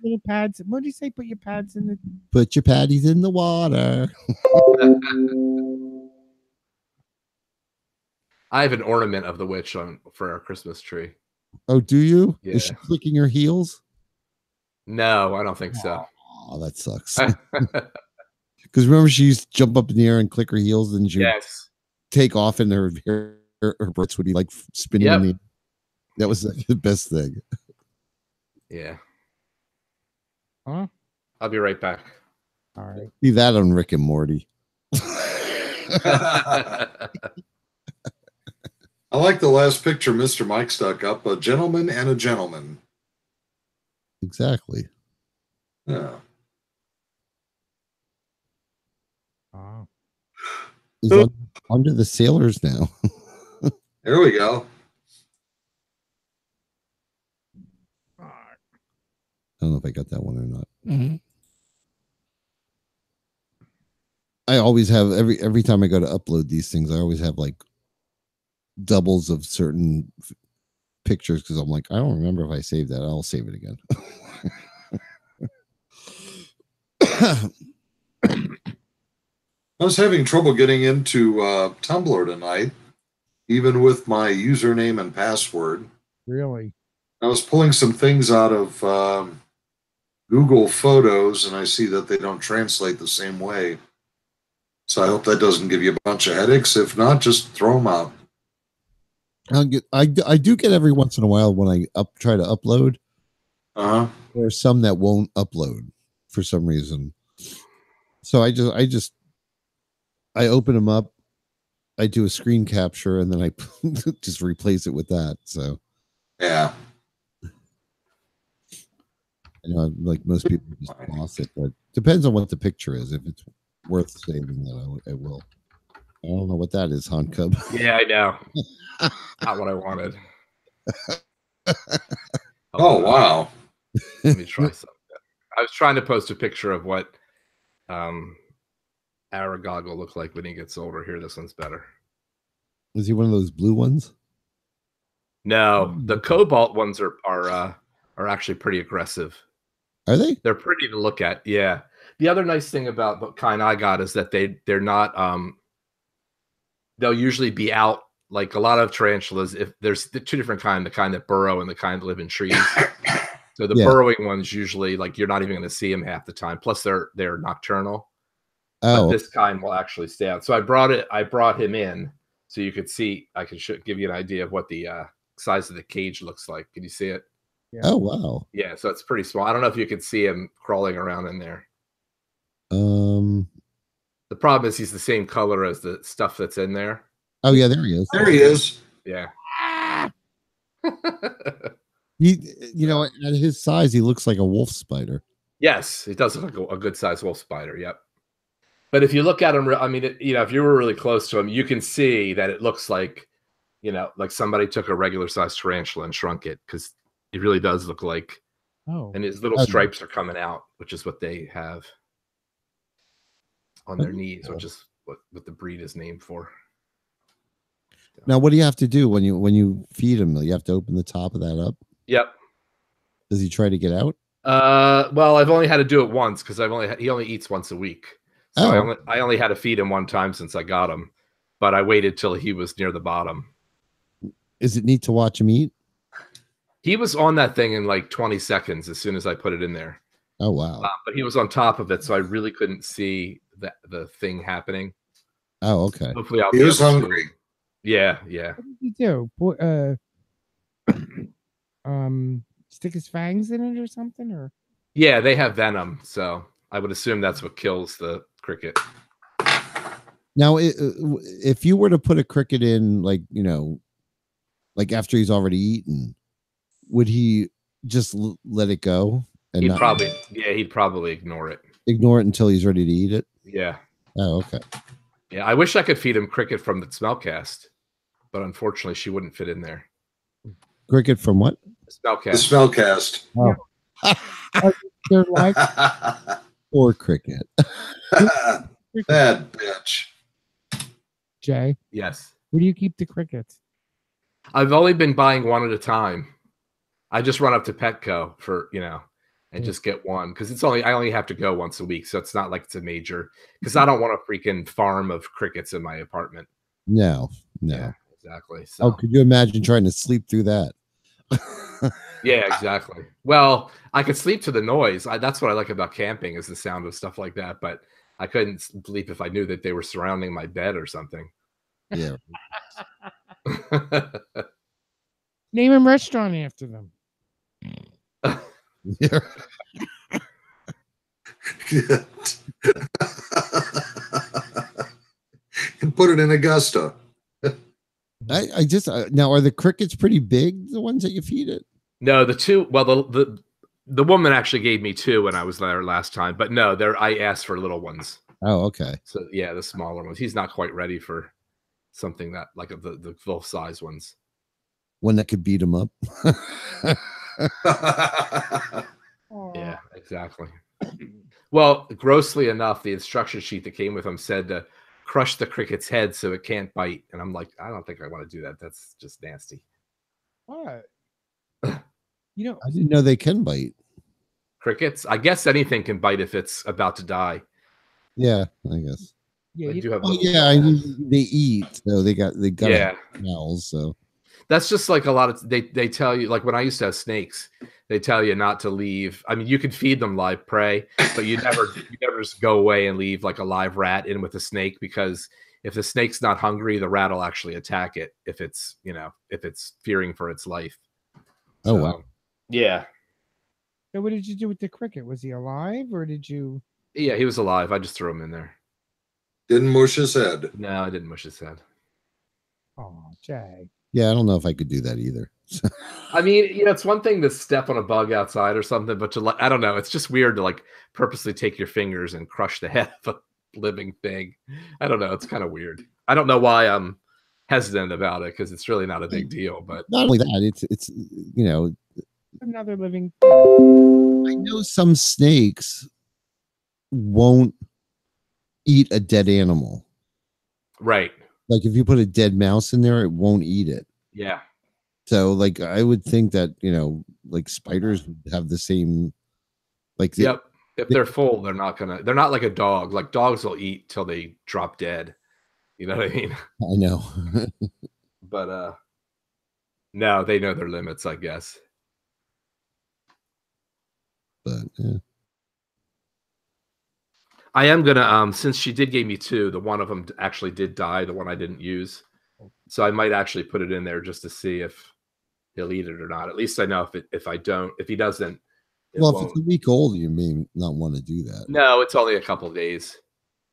Little pads. What do you say? Put your pads in the. put your patties in the water. I have an ornament of the witch for our Christmas tree. Oh, do you? Yeah. Is she clicking her heels? No, I don't think so. Oh, that sucks. Because remember, she used to jump up in the air and click her heels, and she would Yes. take off, and her breasts would be like spinning. Yep. In the, that was like the best thing. Yeah. Huh? I'll be right back. All right. See that on Rick and Morty. I like the last picture Mr. Mike stuck up, a gentleman and a gentleman. Exactly. Yeah. Oh. He's under the sailors now. There we go. I don't know if I got that one or not. Mm-hmm. I always have every time I go to upload these things, I always have like doubles of certain pictures because I'm like, I don't remember if I saved that. I'll save it again. I was having trouble getting into Tumblr tonight, even with my username and password. Really? I was pulling some things out of Google Photos, and I see that they don't translate the same way. So I hope that doesn't give you a bunch of headaches. If not, just throw them out. I do get every once in a while when I try to upload. Uh-huh. There's some that won't upload for some reason. So I open them up, I do a screen capture, and then I just replace it with that. So Yeah. I know, like most people just toss it, but depends on what the picture is. If it's worth saving, then I will. I don't know what that is, Han Cub. Yeah, I know. Not what I wanted. Oh, wow. Let me try something. I was trying to post a picture of what Aragog will look like when he gets older. Here, this one's better. Is he one of those blue ones? No, the cobalt ones are actually pretty aggressive. Are they? They're pretty to look at. Yeah. The other nice thing about the kind I got is that they're not they'll usually be out like a lot of tarantulas. If there's the two different kind, the kind that burrow and the kind that live in trees. So the burrowing ones usually like you're not even going to see them half the time. Plus they're nocturnal. Oh, But this kind will actually stay out. So I brought him in so you could see. I can give you an idea of what the size of the cage looks like. Can you see it? Yeah. Oh wow. Yeah, so it's pretty small. I don't know if you could see him crawling around in there. The problem is he's the same color as the stuff that's in there. Oh yeah, there he is. There he is. Yeah. You know, at his size, he looks like a wolf spider. Yes, it does look like a good sized wolf spider. Yep. But if you look at him, I mean, if you were really close to him, you can see that it looks like, like somebody took a regular sized tarantula and shrunk it because it really does look like. Oh. And his little stripes are coming out, which is what they have on their knees, which is what the breed is named for. Now, what do you have to do when you feed him? You have to open the top of that up. Yep. Does he try to get out? Well, I've only had to do it once because he only eats once a week. So I only had to feed him one time since I got him, but I waited till he was near the bottom. Is it neat to watch him eat? He was on that thing in like 20 seconds as soon as I put it in there. Oh wow! But he was on top of it, so I really couldn't see the thing happening. Oh okay. Hopefully, He was hungry. Yeah. What did he do? Stick his fangs in it or something, or? Yeah, they have venom, so I would assume that's what kills the cricket. Now, if you were to put a cricket in, like like after he's already eaten, would he just let it go? And He'd probably ignore it. Ignore it until he's ready to eat it. Yeah. Oh, okay. Yeah, I wish I could feed him cricket from the smell cast, but unfortunately, she wouldn't fit in there. Cricket from what? The Spellcast. Spellcast. Oh, They're like or cricket. That bitch. Jay. Yes. Where do you keep the crickets? I've only been buying one at a time. I just run up to Petco for, and just get one because I only have to go once a week. So it's not like it's a major, because I don't want a freaking farm of crickets in my apartment. No. Yeah, exactly. So. Oh, could you imagine trying to sleep through that? Yeah, exactly. Well, I could sleep to the noise. That's what I like about camping, is the sound of stuff like that. But I couldn't sleep if I knew that they were surrounding my bed or something. Yeah. Name a restaurant after them. Yeah. And put it in Augusta. I just now, are the crickets pretty big? The ones that you feed it? No, the two. Well, the woman actually gave me two when I was there last time, but no, I asked for little ones. Oh, okay. So yeah, the smaller ones. He's not quite ready for something that like the full size ones. One that could beat him up. Yeah, exactly. Well, grossly enough, the instruction sheet that came with him said to crush the cricket's head so it can't bite. And I'm like, I don't think I want to do that. That's just nasty. What? I didn't know they can bite. Crickets? I guess anything can bite if it's about to die. Yeah, I guess. Yeah, They do have I mean, they eat, so they got yeah. mouths, so That's just like a lot of they tell you, like when I used to have snakes, they tell you not to leave. I mean, you can feed them live prey, but you never just go away and leave like a live rat in with a snake, because if the snake's not hungry, the rat will actually attack it if it's fearing for its life. Oh, wow. Yeah. So what did you do with the cricket? Was he alive, or did you? Yeah, he was alive. I just threw him in there. Didn't mush his head. No, I didn't mush his head. Oh, Jay. Yeah, I don't know if I could do that either. I mean, it's one thing to step on a bug outside or something, but to I don't know, it's just weird to like purposely take your fingers and crush the head of a living thing. I don't know, it's kind of weird. I don't know why I'm hesitant about it, because it's really not a big deal. But not only that, it's Another living. I know some snakes won't eat a dead animal. Right. Like if you put a dead mouse in there, it won't eat it. Yeah. So like I would think that, like spiders would have the same, like yep. If they're full, they're not like a dog. Like dogs will eat till they drop dead. You know what I mean? I know. But no, they know their limits, I guess. But yeah. I am gonna since she did give me two, the one of them actually did die, the one I didn't use. So I might actually put it in there just to see if he'll eat it or not. At least I know if he doesn't. Well, if it's a week old, you may not want to do that. No, it's only a couple of days.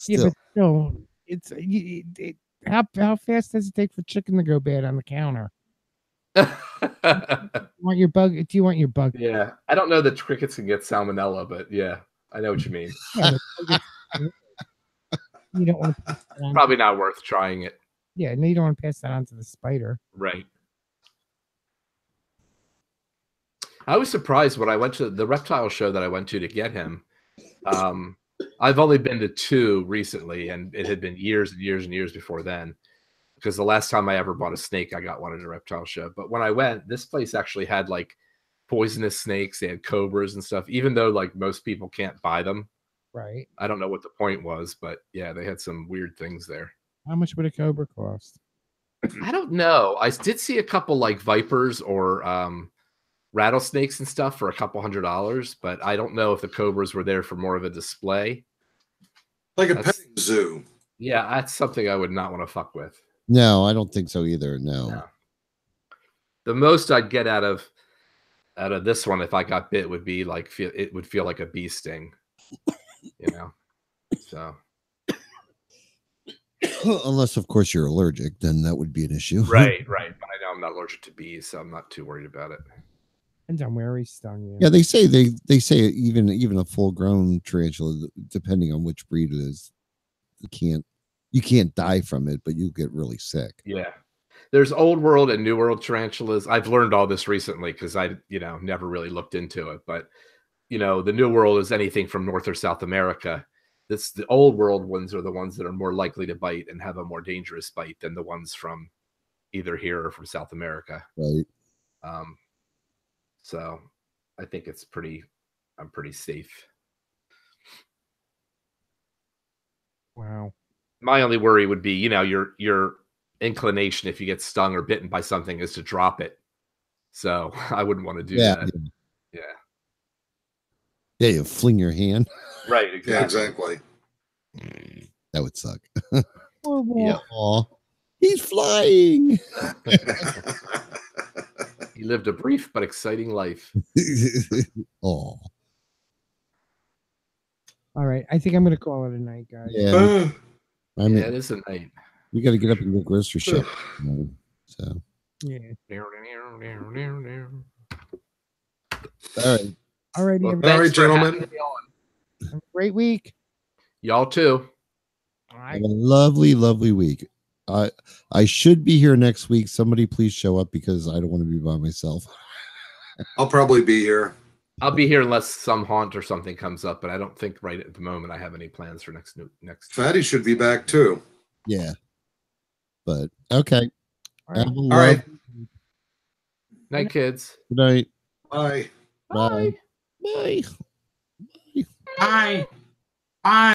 Yeah, but still, it's how fast does it take for chicken to go bad on the counter? Want your bug? Do you want your bug? Yeah, I don't know that crickets can get salmonella, but yeah, I know what you mean. Yeah, you don't want to probably not worth trying it. Yeah, no, you don't want to pass that on to the spider. Right. I was surprised when I went to the reptile show that I went to get him. I've only been to two recently, and it had been years and years and years before then, because the last time I ever bought a snake, I got one at a reptile show. But when I went, this place actually had like poisonous snakes. They had cobras and stuff, even though like most people can't buy them. Right. I don't know what the point was, but yeah, they had some weird things there. How much would a cobra cost? I don't know. I did see a couple like vipers or rattlesnakes and stuff for $200, but I don't know if the cobras were there for more of a display. Like a petting zoo. Yeah, that's something I would not want to fuck with. No, I don't think so either. No. The most I'd get out of this one if I got bit would be like it would feel like a bee sting. So unless of course you're allergic, then that would be an issue. Right. But I know I'm not allergic to bees, so I'm not too worried about it. Depends on where he stung you. Yeah, they say even a full grown tarantula, depending on which breed it is, you can't die from it, but you get really sick. Yeah. there's old world and new world tarantulas. I've learned all this recently because I, never really looked into it. But, the new world is anything from North or South America. The old world ones are the ones that are more likely to bite and have a more dangerous bite than the ones from either here or from South America. Right. So I think I'm pretty safe. Wow. My only worry would be, your inclination if you get stung or bitten by something is to drop it. So I wouldn't want to do that. Yeah. Yeah, you fling your hand. Right. Exactly. Yeah, exactly. That would suck. Yeah. Aw, he's flying. He lived a brief but exciting life. Oh, All right. I think I'm going to call it a night, guys. yeah. I mean, it is a night. you got to get up and go grocery shopping. So, Yeah. all right. All righty. Well, everybody. All right, thanks for gentlemen. having me on. Have a great week. Y'all too. All Have right. a lovely, lovely week. I should be here next week. Somebody please show up because I don't want to be by myself. I'll probably be here. I'll be here unless some haunt or something comes up, but I don't think right at the moment I have any plans for next. Fatty should be back too. Yeah. But okay. All Have right. a All right. Night, kids. Good night. Bye. Bye. Bye. Bye. Bye.